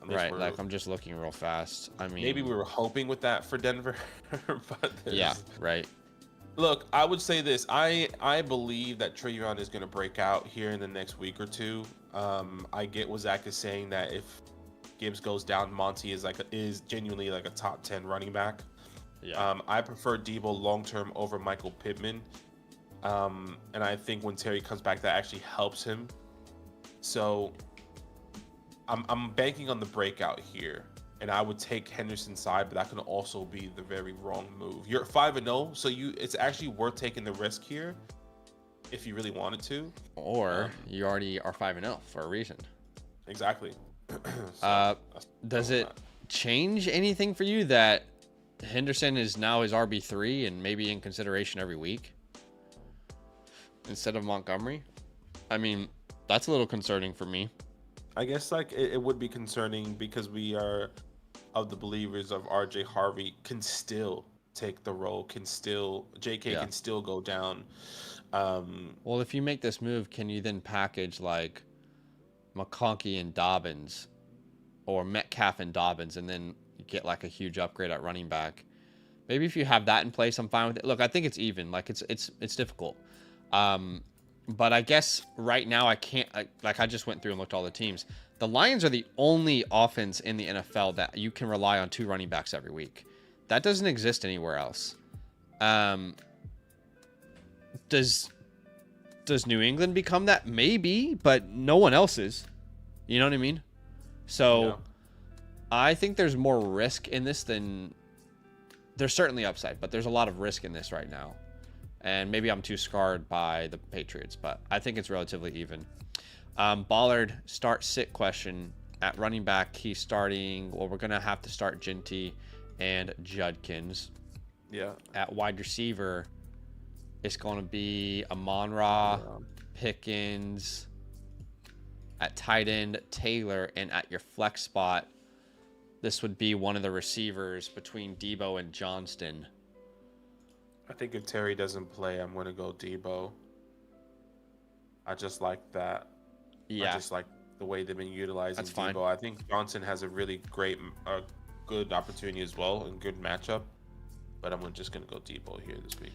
Right, like, I'm just looking real fast. I mean, maybe we were hoping with that for Denver, but yeah, right. Look, I would say this. I believe that Travion is going to break out here in the next week or two. I get what Zach is saying, that if Gibbs goes down, Monty is genuinely like a top 10 running back. Yeah. I prefer Debo long-term over Michael Pittman. And I think when Terry comes back, that actually helps him. So I'm banking on the breakout here, and I would take Henderson's side, but that can also be the very wrong move. You're 5-0, so it's actually worth taking the risk here if you really wanted to. Or you already are 5-0 for a reason. Exactly. Does it change anything for you that Henderson is now his RB3 and maybe in consideration every week instead of Montgomery? I mean, that's a little concerning for me. I guess, like, it would be concerning because we are of the believers of RJ Harvey can still take the role, JK can still go down. Well, if you make this move, can you then package like McConkey and Dobbins or Metcalf and Dobbins and then get like a huge upgrade at running back? Maybe if you have that in place, I'm fine with it. Look, I think it's even. Like, it's difficult. But I guess right now I can't, I just went through and looked at all the teams. The Lions are the only offense in the NFL that you can rely on 2 running backs every week. That doesn't exist anywhere else. Does New England become that? Maybe, but no one else is. You know what I mean? So yeah. I think there's more risk in this than... There's certainly upside, but there's a lot of risk in this right now. And maybe I'm too scarred by the Patriots, but I think it's relatively even. Ballard start-sit question. At running back, he's starting... Well, we're going to have to start Ginty and Judkins. Yeah. At wide receiver, it's going to be Amon-Ra, Pickens. At tight end, Taylor. And at your flex spot, this would be one of the receivers between Debo and Johnston. I think if Terry doesn't play, I'm going to go Debo. I just like that. Yeah. I just like the way they've been utilizing That's Debo. fine. I think Johnson has a really good opportunity as well and good matchup. But I'm just going to go Debo here this week.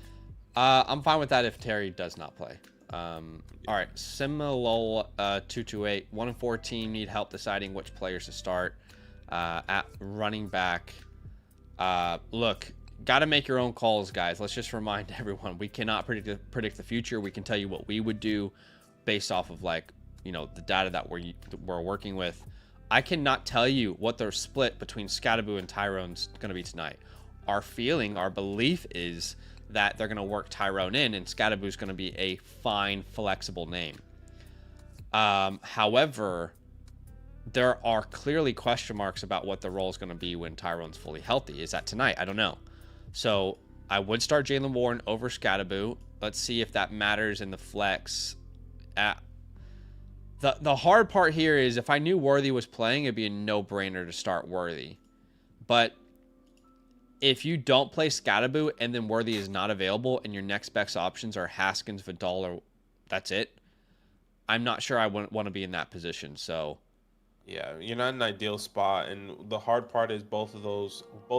I'm fine with that if Terry does not play. All right. Similol 228. 1 and 4 team need help deciding which players to start. At running back, Look, got to make your own calls, guys. Let's just remind everyone, we cannot predict the future. We can tell you what we would do based off of, like, you know, the data that we're working with. I cannot tell you what their split between Scatterboo and Tyrone's going to be tonight. Our belief is that they're going to work Tyrone in, and Scatterboo's going to be a fine, flexible name. However, there are clearly question marks about what the role is going to be when Tyrone's fully healthy. Is that tonight? I don't know. So I would start Jalen Warren over Scatterboo. Let's see if that matters in the flex. The hard part here is if I knew Worthy was playing, it'd be a no-brainer to start Worthy. But if you don't play Scatterboo and then Worthy is not available and your next best options are Haskins, Vidal, or that's it, I'm not sure I wouldn't want to be in that position. So yeah, you're not in an ideal spot, and the hard part is both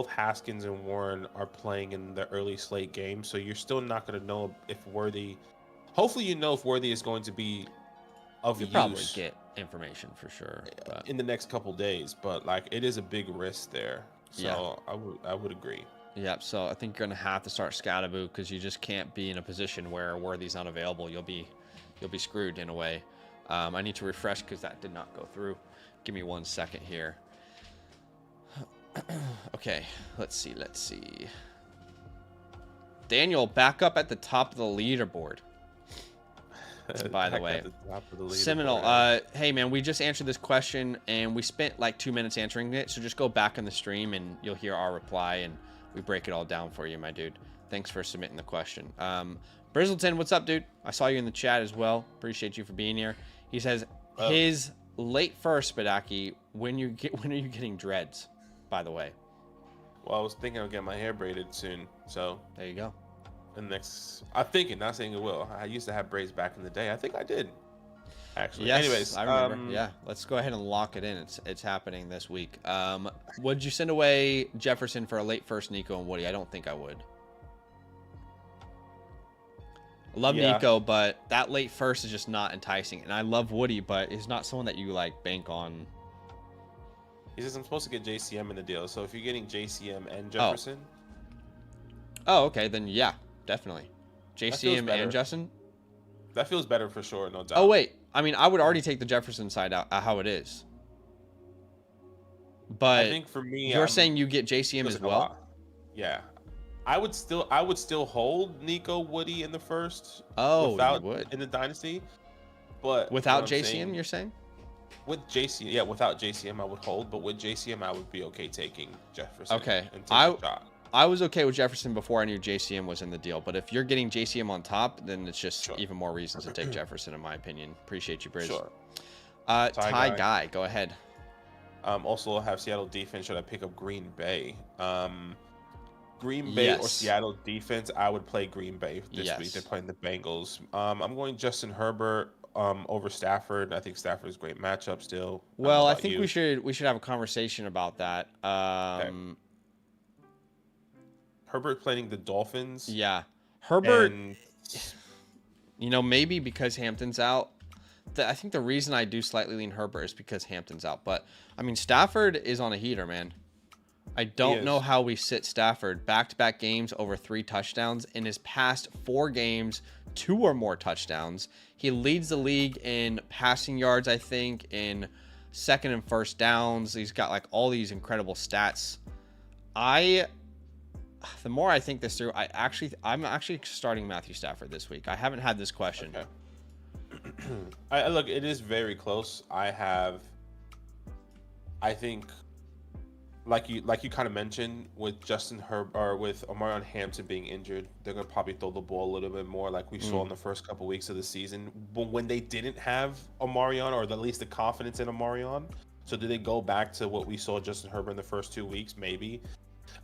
Haskins and Warren are playing in the early slate game, so you're still not going to know if Worthy. Hopefully, you know if Worthy is going to be of you use. Probably get information for sure in the next couple days, but like it is a big risk there. So yeah. I would agree. Yep. So I think you're gonna have to start Scatterboo because you just can't be in a position where Worthy's not available. You'll be screwed in a way. I need to refresh because that did not go through. Give me 1 second here. Okay, let's see. Daniel, back up at the top of the leaderboard. By the way, Seminole, hey man, we just answered this question and we spent like 2 minutes answering it. So just go back in the stream and you'll hear our reply and we break it all down for you, my dude. Thanks for submitting the question. Brizzleton, what's up, dude? I saw you in the chat as well. Appreciate you for being here. He says his late first, Spadaki, when are you getting dreads, by the way? Well, I was thinking I'll get my hair braided soon. So there you go. And I'm thinking, not saying it will. I used to have braids back in the day. I think I did, actually. Yes, anyways, I remember. Yeah, let's go ahead and lock it in. It's happening this week. Would you send away Jefferson for a late first Nico and Woody? I don't think I would. I love Nico, but that late first is just not enticing. And I love Woody, but he's not someone that you like bank on. He says I'm supposed to get JCM in the deal. So if you're getting JCM and Jefferson. Oh, okay. Then yeah, definitely. JCM and Justin? That feels better for sure, no doubt. Oh, wait. I mean, I would already take the Jefferson side out how it is. But I think for me, you're saying you get JCM as well? Yeah. I would still hold Nico Woody in the first. Oh, you would in the dynasty, but without JCM, you're saying? With JCM, yeah, without JCM, I would hold, but with JCM, I would be okay taking Jefferson. Okay, I was okay with Jefferson before I knew JCM was in the deal, but if you're getting JCM on top, then it's just even more reasons to take Jefferson, in my opinion. Appreciate you, Briz. Sure. Ty Guy, go ahead. Also have Seattle defense. Should I pick up Green Bay? Green Bay or Seattle defense, I would play Green Bay this week. They're playing the Bengals. I'm going Justin Herbert over Stafford. I think Stafford is a great matchup still. Well, I think we should have a conversation about that. Okay. Herbert playing the Dolphins. Yeah. Herbert, maybe because Hampton's out. I think the reason I do slightly lean Herbert is because Hampton's out. But, I mean, Stafford is on a heater, man. I don't know how we sit Stafford. Back-to-back games over 3 touchdowns. In his past 4 games, 2 or more touchdowns. He leads the league in passing yards, I think, in second and first downs. He's got, like, all these incredible stats. The more I think this through, I'm actually starting Matthew Stafford this week. I haven't had this question. Okay. Look, it is very close. I think, like you kind of mentioned, with Justin Herbert or with Omarion Hampton being injured, they're gonna probably throw the ball a little bit more, like we saw in the first couple weeks of the season. But when they didn't have Omarion, or at least the confidence in Omarion, so do they go back to what we saw Justin Herbert in the first 2 weeks? Maybe.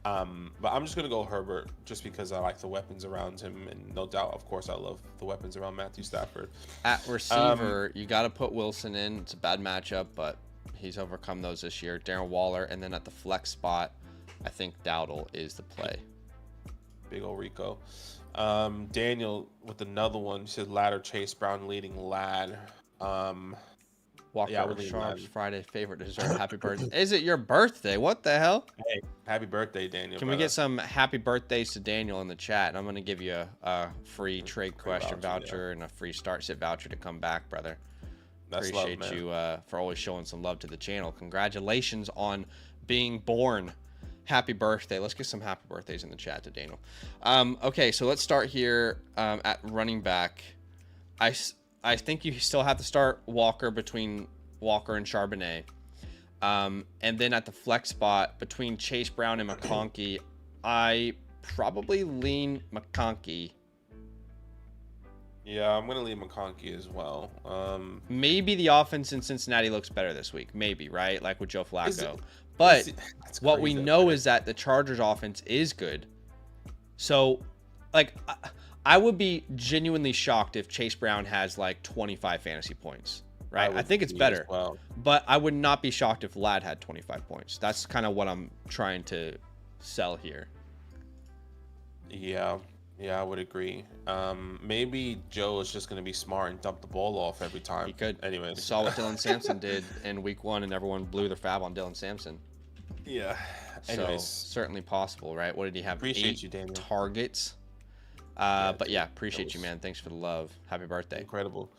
But I'm just gonna go Herbert just because I like the weapons around him, and no doubt, of course, I love the weapons around Matthew Stafford. At receiver, you got to put Wilson in. It's a bad matchup, but he's overcome those this year. Darren Waller, and then at the flex spot, I think Dowdle is the play. Big ol' Rico. Daniel with another one. He said ladder Chase Brown leading lad. Well, Yeah, I Walker would lean Sharp's Latin. Friday favorite dessert. Happy birthday. Is it your birthday? What the hell? Hey, happy birthday, Daniel. Can we get some happy birthdays to Daniel in the chat? And I'm going to give you a free trade question voucher and a free start sit voucher to come back, brother. That's Appreciate love, man. you for always showing some love to the channel. Congratulations on being born. Happy birthday. Let's get some happy birthdays in the chat to Daniel. Okay, so let's start here at running back. I think you still have to start Walker between Walker and Charbonnet. And then at the flex spot between Chase Brown and McConkey, I probably lean McConkey. Yeah, I'm gonna leave McConkey as well. Maybe the offense in Cincinnati looks better this week. Maybe, right? Like with Joe Flacco. But what we know is that the Chargers offense is good. So, like, I would be genuinely shocked if Chase Brown has like 25 fantasy points, right? I think it's better. Well. But I would not be shocked if Ladd had 25 points. That's kind of what I'm trying to sell here. Yeah, I would agree. Maybe Joe is just going to be smart and dump the ball off every time. He could. Anyways. We saw what Dylan Sampson did in week 1, and everyone blew their fab on Dylan Sampson. Yeah. Anyways. So, certainly possible, right? What did he have? Appreciate 8 you, Daniel. Targets. But yeah, appreciate you, man. Thanks for the love. Happy birthday. Incredible.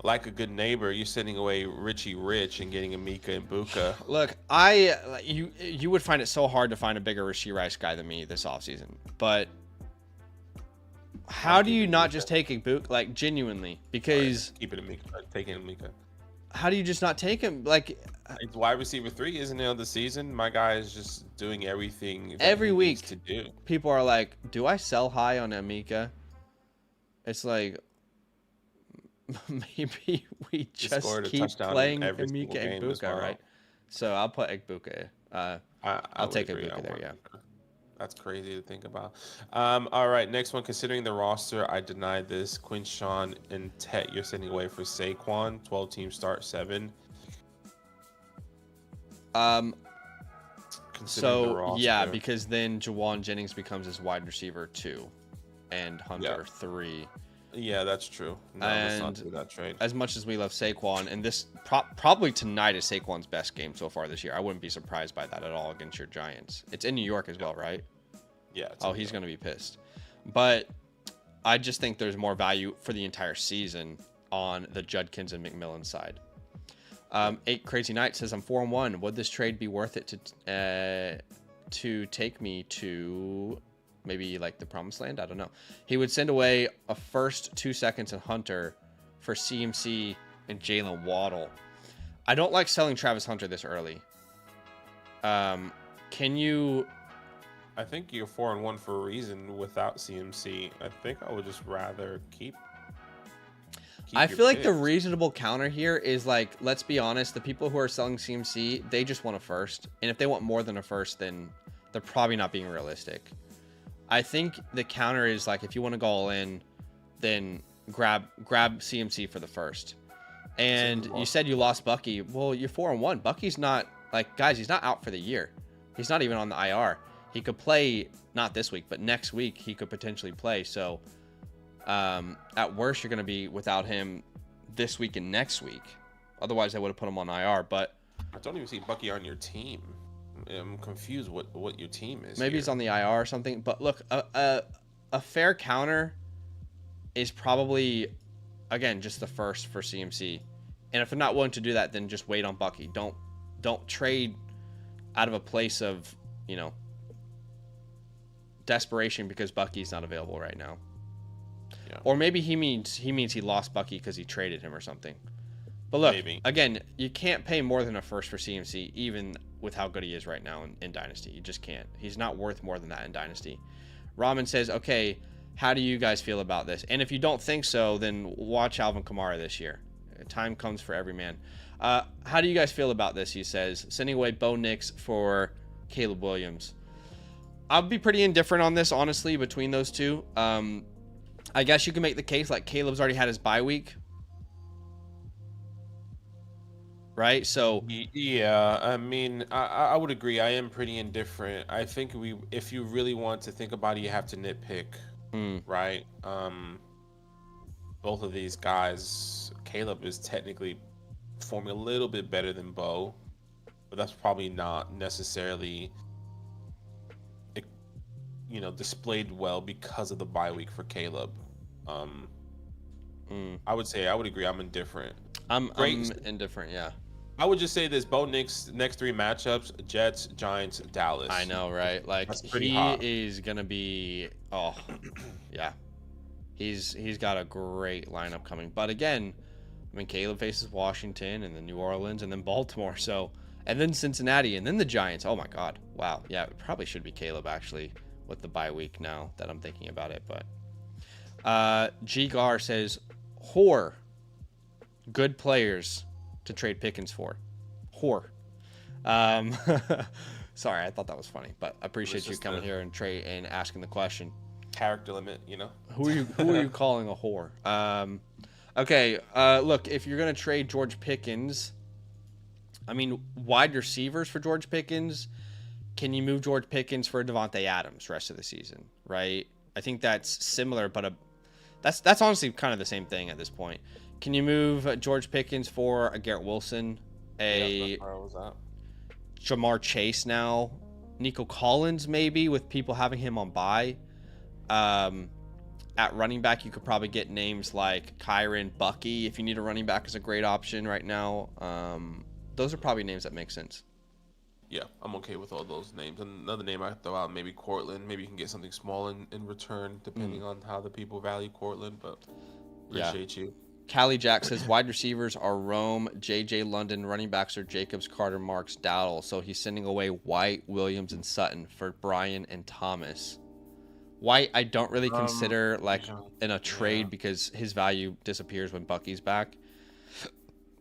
Like a good neighbor, you're sending away Richie Rich and getting Emeka and Egbuka. Look, you would find it so hard to find a bigger Rashee Rice guy than me this offseason. But how do you not just take Egbuka, like, genuinely? Because keep it Emeka, taking Emeka. How do you just not take him? Like, it's wide receiver 3, isn't it, on the season? My guy is just doing everything every week to do. People are like, do I sell high on Emeka? It's like, maybe we just keep playing Emeka Egbuka, well. Right? So I'll put Egbuka. I'll take Egbuka there, yeah. That's crazy to think about. All right, next one. Considering the roster, I denied this. Quinshawn and Tet, you're sending away for Saquon. 12-team start, 7. So yeah, because then Jawan Jennings becomes his wide receiver 2, and Hunter 3. Yeah, that's true. No, let's not do that trade. As much as we love Saquon, and this probably tonight is Saquon's best game so far this year. I wouldn't be surprised by that at all against your Giants. It's in New York as well, right? Yeah. Oh, he's going to be pissed. But I just think there's more value for the entire season on the Judkins and McMillan side. 8 Crazy Knight says, I'm 4-1. Would this trade be worth it to take me to maybe like the promised land? I don't know. He would send away a first, 2 seconds, and Hunter for CMC and Jalen Waddle. I don't like selling Travis Hunter this early. Can you? I think you're 4-1 for a reason without CMC. I think I would just rather keep I feel like the reasonable counter here is, like, let's be honest, the people who are selling CMC, they just want a first. And if they want more than a first, then they're probably not being realistic. I think the counter is, like, if you want to go all in, then grab CMC for the first. And you said you lost Bucky. Well, you're 4-1. Bucky's not, like, guys, he's not out for the year. He's not even on the IR. He could play, not this week, but next week he could potentially play. So at worst, you're going to be without him this week and next week. Otherwise, I would have put him on IR. But I don't even see Bucky on your team. I'm confused what your team is. Maybe he's on the IR or something. But look, a fair counter is probably, again, just the first for CMC. And if they're not willing to do that, then just wait on Bucky. Don't trade out of a place of, you know, desperation because Bucky's not available right now. Yeah. Or maybe he means he lost Bucky because he traded him or something. But look, again, you can't pay more than a first for CMC, even with how good he is right now in Dynasty. You just can't. He's not worth more than that in Dynasty. Ramen says, okay, how do you guys feel about this? And if you don't think so, then watch Alvin Kamara this year. Time comes for every man. How do you guys feel about this? He says, sending away Bo Nix for Caleb Williams. I'll be pretty indifferent on this, honestly, between those two. I guess you can make the case like Caleb's already had his bye week. Right? So yeah, I mean, I would agree. I am pretty indifferent. I think if you really want to think about it, you have to nitpick, right? Both of these guys, Caleb is technically performing a little bit better than Bo, but that's probably not necessarily, displayed well because of the bye week for Caleb. I would agree. I'm indifferent. I'm indifferent. Yeah. I would just say this: Bo Nick's next 3 matchups: Jets, Giants, Dallas. I know, right? Like he hot. is gonna be. Oh, yeah. He's got a great lineup coming. But again, I mean, Caleb faces Washington and then New Orleans and then Baltimore. So and then Cincinnati and then the Giants. Oh my God! Wow. Yeah, it probably should be Caleb actually with the bye week now that I'm thinking about it. But G Gar says, "Whore, good players to trade Pickens for." Whore. Sorry, I thought that was funny, but I appreciate you coming here and asking the question. Character limit, Who are you calling a whore? Okay. Look, if you're gonna trade George Pickens, I mean, wide receivers for George Pickens. Can you move George Pickens for Devontae Adams rest of the season? Right. I think that's similar, but that's honestly kind of the same thing at this point. Can you move George Pickens for a Garrett Wilson, Jamar Chase now, Nico Collins maybe with people having him on bye? At running back, you could probably get names like Kyron, Bucky. If you need a running back, is a great option right now. Those are probably names that make sense. Yeah, I'm okay with all those names. Another name I throw out, maybe Cortland. Maybe you can get something small in return, depending on how the people value Cortland. But appreciate you. Callie Jack says wide receivers are Rome, J.J. London. Running backs are Jacobs, Carter, Marks, Dowdle. So he's sending away White, Williams, and Sutton for Bryan and Thomas. White, I don't really consider in a trade because his value disappears when Bucky's back.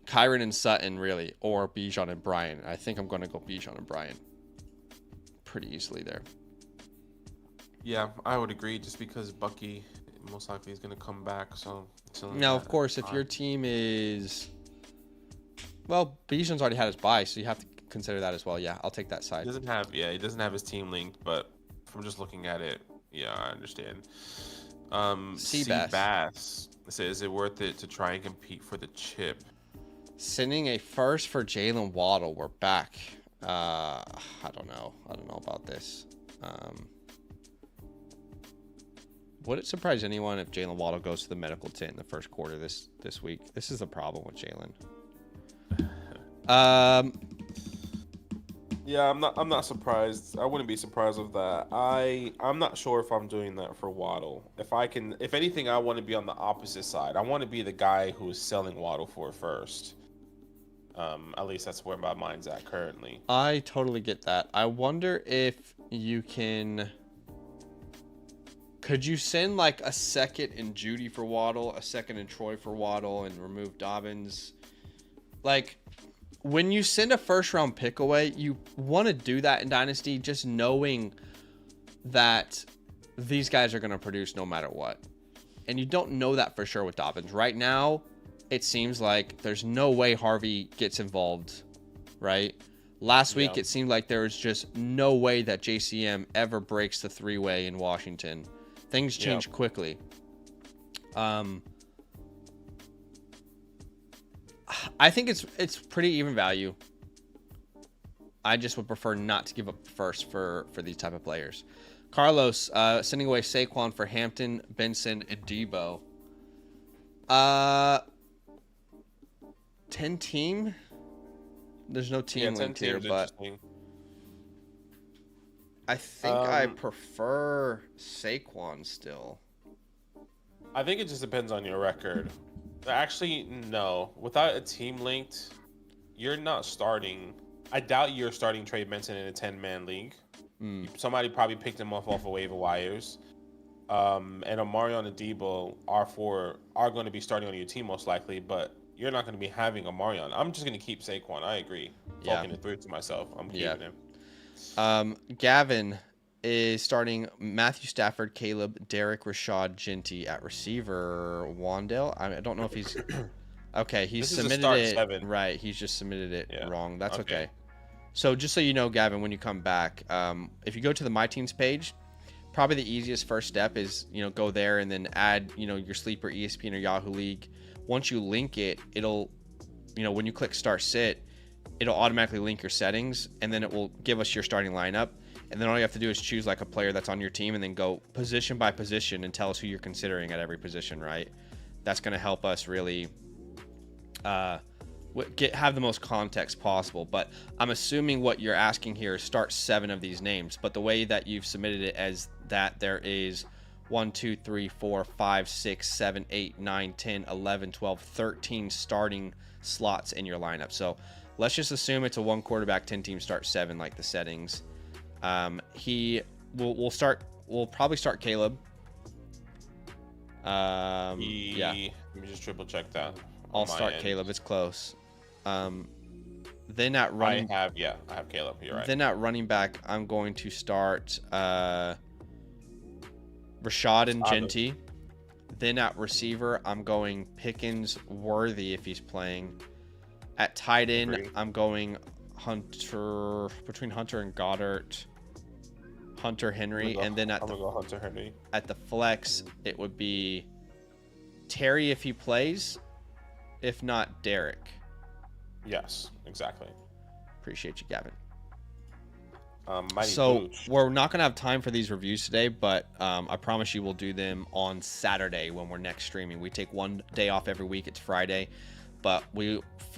Kyron and Sutton, really, or Bijan and Bryan. I think I'm going to go Bijan and Bryan pretty easily there. Yeah, I would agree just because Bucky most likely is going to come back. So now, of course, if your team is... Well, Bijan's already had his bye, so you have to consider that as well. Yeah, I'll take that side. He doesn't have his team linked, but from just looking at it, yeah, I understand. Bass says, is it worth it to try and compete for the chip? Sending a first for Jalen Waddle. We're back. I don't know about this. Would it surprise anyone if Jalen Waddle goes to the medical tent in the first quarter this week? This is the problem with Jalen. Yeah, I'm not surprised. I wouldn't be surprised with that. I'm not sure if I'm doing that for Waddle. If anything, I want to be on the opposite side. I want to be the guy who is selling Waddle for first. At least that's where my mind's at currently. I totally get that. I wonder if you could you send like a second in Judy for Waddle, a second in Troy for Waddle, and remove Dobbins? Like, when you send a first round pick away, you want to do that in Dynasty, just knowing that these guys are going to produce no matter what. And you don't know that for sure with Dobbins. Right now, it seems like there's no way Harvey gets involved, right? Last week, it seemed like there was just no way that JCM ever breaks the 3-way in Washington. Things change quickly. I think it's pretty even value. I just would prefer not to give up first for these type of players. Carlos sending away Saquon for Hampton, Benson, and Debo. 10 team. There's no team linked here, but I think I prefer Saquon still. I think it just depends on your record. Actually, no. Without a team linked, you're not starting. I doubt you're starting Trey Benson in a 10-man league. Somebody probably picked him off of waiver wires. And Omarion and Debo are going to be starting on your team most likely, but you're not going to be having Omarion. I'm just going to keep Saquon. I agree. Talking it through to myself. I'm keeping him. Gavin is starting Matthew Stafford, Caleb, Derek, Rashad, Genty at receiver. Wandale. I don't know if he's okay. He's submitted it 7. Right. He's just submitted it wrong. That's okay. So just so you know, Gavin, when you come back, if you go to the My Teams page, probably the easiest first step is go there and then add your sleeper ESPN or Yahoo League. Once you link it, it'll when you click start sit, it'll automatically link your settings, and then it will give us your starting lineup. And then all you have to do is choose like a player that's on your team and then go position by position and tell us who you're considering at every position, right? That's going to help us really have the most context possible. But I'm assuming what you're asking here is start 7 of these names. But the way that you've submitted it as that there is 1, 2, 3, 4, 5, 6, 7, 8, 9, 10, 11, 12, 13 starting slots in your lineup. So let's just assume it's a 1 quarterback, 10 team start 7 like the settings. We'll probably start Caleb. Yeah. Let me just triple check that. I'll start Caleb. It's close. Then at running, I have Caleb. You're right. Then at running back, I'm going to start Rashad and Genty. Then at receiver, I'm going Pickens, Worthy if he's playing. At tight end, I'm going between Hunter and Goddard. Hunter Henry, and then I'm gonna go Hunter Henry. At the flex, it would be Terry if he plays. If not, Derek. Yes, exactly. Appreciate you, Gavin. So Booch. We're not going to have time for these reviews today, but I promise you we'll do them on Saturday when we're next streaming. We take one day off every week. It's Friday. But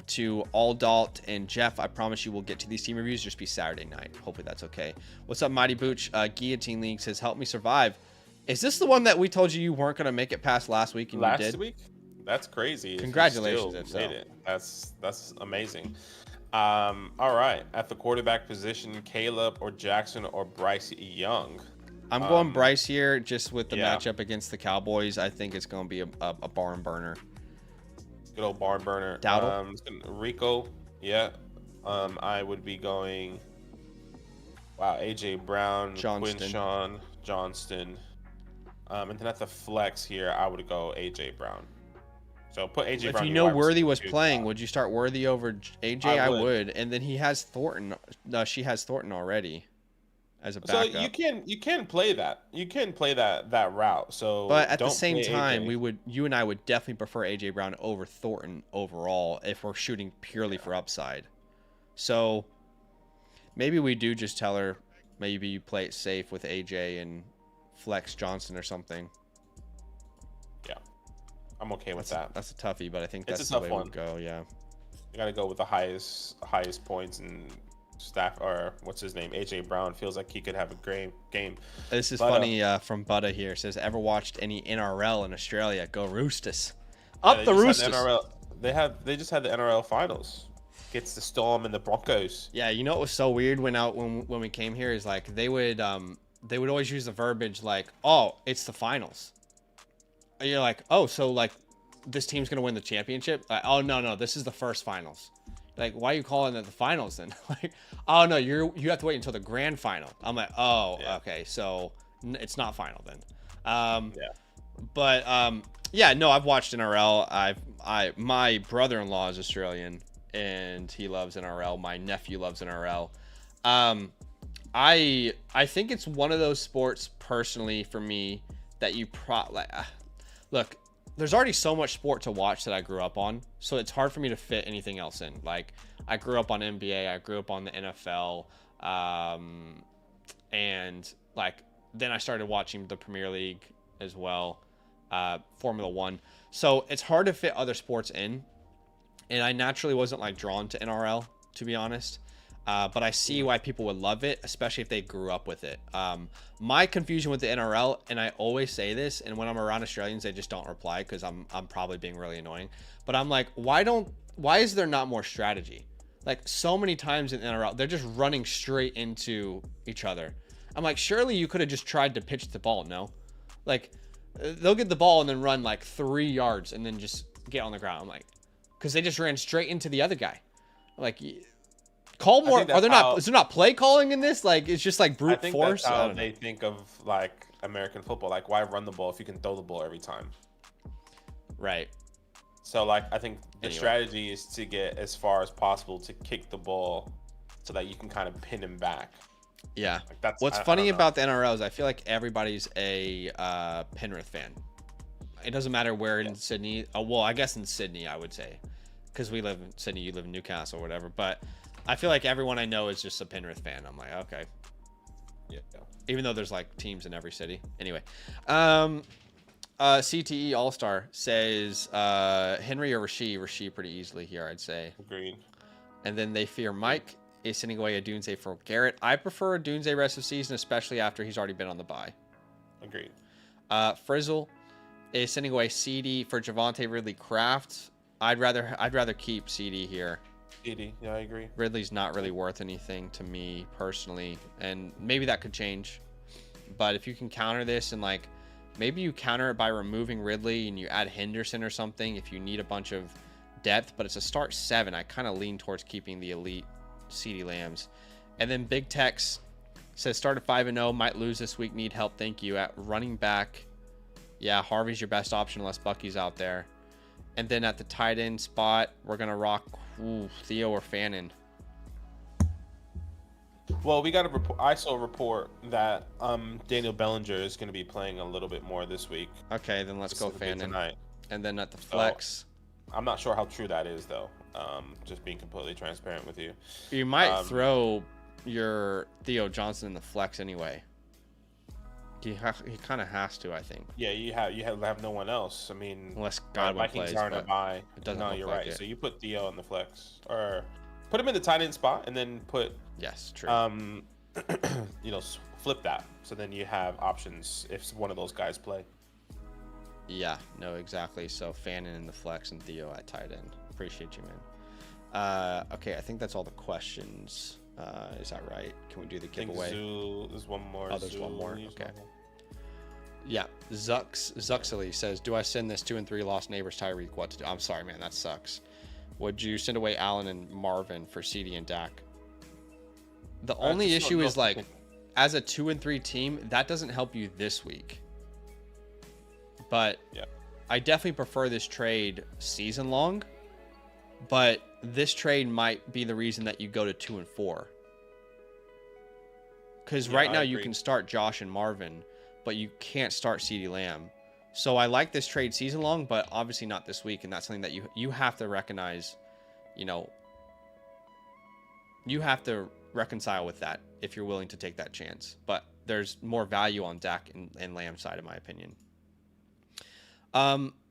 to Aldalt and Jeff, I promise you we'll get to these team reviews. Just be Saturday night. Hopefully that's okay. What's up, Mighty Booch? Guillotine League says, help me survive. Is this the one that we told you weren't going to make it past last week and you did? Last week? That's crazy. Congratulations. If you it. That's amazing. All right. At the quarterback position, Caleb or Jackson or Bryce Young? I'm going Bryce here just with the matchup against the Cowboys. I think it's going to be a barn burner. Good old barn burner. Dowdle? Rico, yeah. I would be going, AJ Brown, Quinshawn, Johnston. And then at the flex here, I would go AJ Brown. So put AJ Brown. If you know Worthy was playing, would you start Worthy over AJ? I would. And then he has Thornton. She has Thornton already as a backup. So you can play that. You can play that route. So but at the same time, you and I would definitely prefer AJ Brown over Thornton overall if we're shooting purely for upside. So maybe we do just tell her maybe you play it safe with AJ and flex Johnson or something. Yeah. I'm okay with that. That's a toughie, but I think that's the way we'll go. Yeah. You got to go with the highest points and staff, or what's his name? AJ Brown feels like he could have a great game. This is funny from Butta here. Says, ever watched any NRL in Australia? Go Roosters. Up the Roosters. They just had the NRL finals. Gets the Storm and the Broncos. Yeah, you know what was so weird when we came here is like they would always use the verbiage like, oh, it's the finals. And you're like, oh, so like this team's gonna win the championship? Like, oh no, this is the first finals. Like, why are you calling it the finals then? Like, oh no, you have to wait until the grand final. I'm like, oh, yeah. Okay, so it's not final then. But no, I've watched NRL. My brother-in-law is Australian and he loves NRL. My nephew loves NRL. I think it's one of those sports personally for me that you look. There's already so much sport to watch that I grew up on, so it's hard for me to fit anything else in. Like, I grew up on NBA, I grew up on the NFL, and like then I started watching the Premier League as well, Formula One. So it's hard to fit other sports in, and I naturally wasn't like drawn to NRL, to be honest. But I see why people would love it, especially if they grew up with it. My confusion with the NRL, and I always say this, and when I'm around Australians, they just don't reply because I'm probably being really annoying. But I'm like, why is there not more strategy? Like, so many times in NRL, they're just running straight into each other. I'm like, surely you could have just tried to pitch the ball, no? Like, they'll get the ball and then run like 3 yards and then just get on the ground. I'm like, because they just ran straight into the other guy. I'm like, call more. Is there not play calling in this? Like, it's just like brute force. That's how they think of like American football. Like, why run the ball if you can throw the ball every time? Right. So like, I think the strategy is to get as far as possible to kick the ball so that you can kind of pin him back. Yeah. Like, that's what's funny about the NRL is I feel like everybody's a Penrith fan. It doesn't matter where in Sydney. Well, I guess in Sydney, I would say. because we live in Sydney, you live in Newcastle or whatever. But I feel like everyone I know is just a Penrith fan. I'm like, okay. Yeah. Even though there's like teams in every city. Anyway, CTE All-Star says Henry or Rasheed. Rasheed pretty easily here, I'd say. Agreed. And then they fear Mike is sending away a Dunze for Garrett. I prefer a Dunze rest of season, especially after he's already been on the bye. Agreed. Frizzle is sending away CD for Javonte Ridley Kraft. I'd rather keep CD here. CD, yeah, I agree. Ridley's not really worth anything to me personally, and maybe that could change. But if you can counter this and like maybe you counter it by removing Ridley and you add Henderson or something if you need a bunch of depth, but it's a start 7. I kind of lean towards keeping the elite CeeDee Lambs. And then Big Tex says start at 5-0, might lose this week, need help. Thank you. At running back, yeah, Harvey's your best option unless Bucky's out there. And then at the tight end spot, we're gonna rock Theo or Fannin. Well, we got a report. I saw a report that Daniel Bellinger is going to be playing a little bit more this week. Okay, then let's go Fannin. Tonight. And then at the flex, I'm not sure how true that is though. Just being completely transparent with you. You might throw your Theo Johnson in the flex anyway. He kind of has to, I think. Yeah, you have no one else. I mean, unless Godwin Vikings plays, aren't a bye. It doesn't No, look you're like right. it. So you put Theo in the flex, or put him in the tight end spot, and then put yes, true. Flip that. So then you have options if one of those guys play. Yeah, no, exactly. So Fannin in the flex and Theo at tight end. Appreciate you, man. Okay, I think that's all the questions. Is that right? Can we do the giveaway? There's one more. Oh, there's one more. Okay. Yeah, Zuxley says, "Do I send this 2 and 3 lost neighbors Tyreek? What to do?" I'm sorry, man, that sucks. Would you send away Allen and Marvin for CD and Dak? The only issue is like, as a 2 and 3 team, that doesn't help you this week. But yeah, I definitely prefer this trade season long. But this trade might be the reason that you go to 2 and 4. Because right now you can start Josh and Marvin, but you can't start CeeDee Lamb. So I like this trade season long, but obviously not this week. And that's something that you have to recognize, you have to reconcile with that if you're willing to take that chance. But there's more value on Dak and Lamb's side, in my opinion.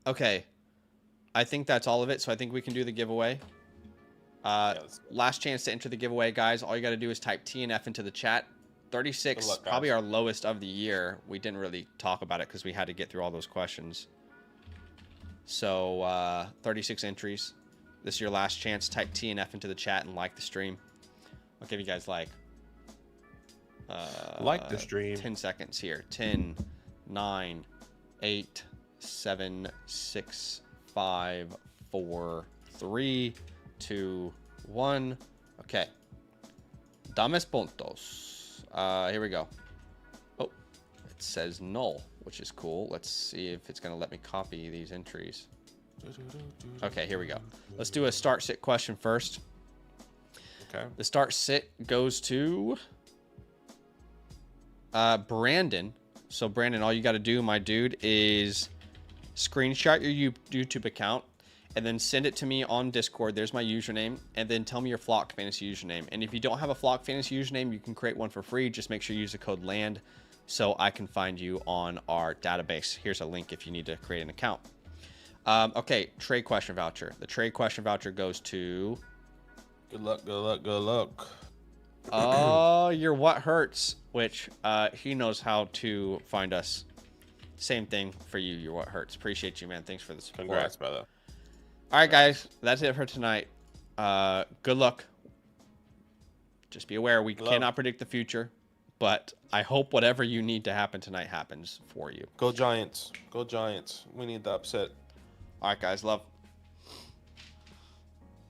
Okay. I think that's all of it. So I think we can do the giveaway. Last chance to enter the giveaway, guys. All you got to do is type TNF into the chat. 36, probably our lowest of the year. We didn't really talk about it because we had to get through all those questions. So 36 entries. This is your last chance. Type TNF into the chat and like the stream. I'll give you guys like the stream. 10 seconds here. 10, 9, 8, 7, 6, 5, 4, 3, 2, 1. Okay. Dames puntos. Here we go. Oh, it says null, which is cool. Let's see if it's going to let me copy these entries. Okay, here we go. Let's do a start sit question first. Okay. The start sit goes to Brandon. So Brandon, all you got to do, my dude, is screenshot your YouTube account and then send it to me on Discord. There's my username. And then tell me your Flock Fantasy username. And if you don't have a Flock Fantasy username, you can create one for free. Just make sure you use the code LAND so I can find you on our database. Here's a link if you need to create an account. Okay, trade question voucher. The trade question voucher goes to... Good luck, good luck, good luck. Oh, your What Hurts, which he knows how to find us. Same thing for you, your What Hurts. Appreciate you, man. Thanks for the support. Congrats, brother. All right, guys, that's it for tonight. Good luck. Just be aware, we cannot predict the future, but I hope whatever you need to happen tonight happens for you. Go Giants. Go Giants. We need the upset. All right, guys, love.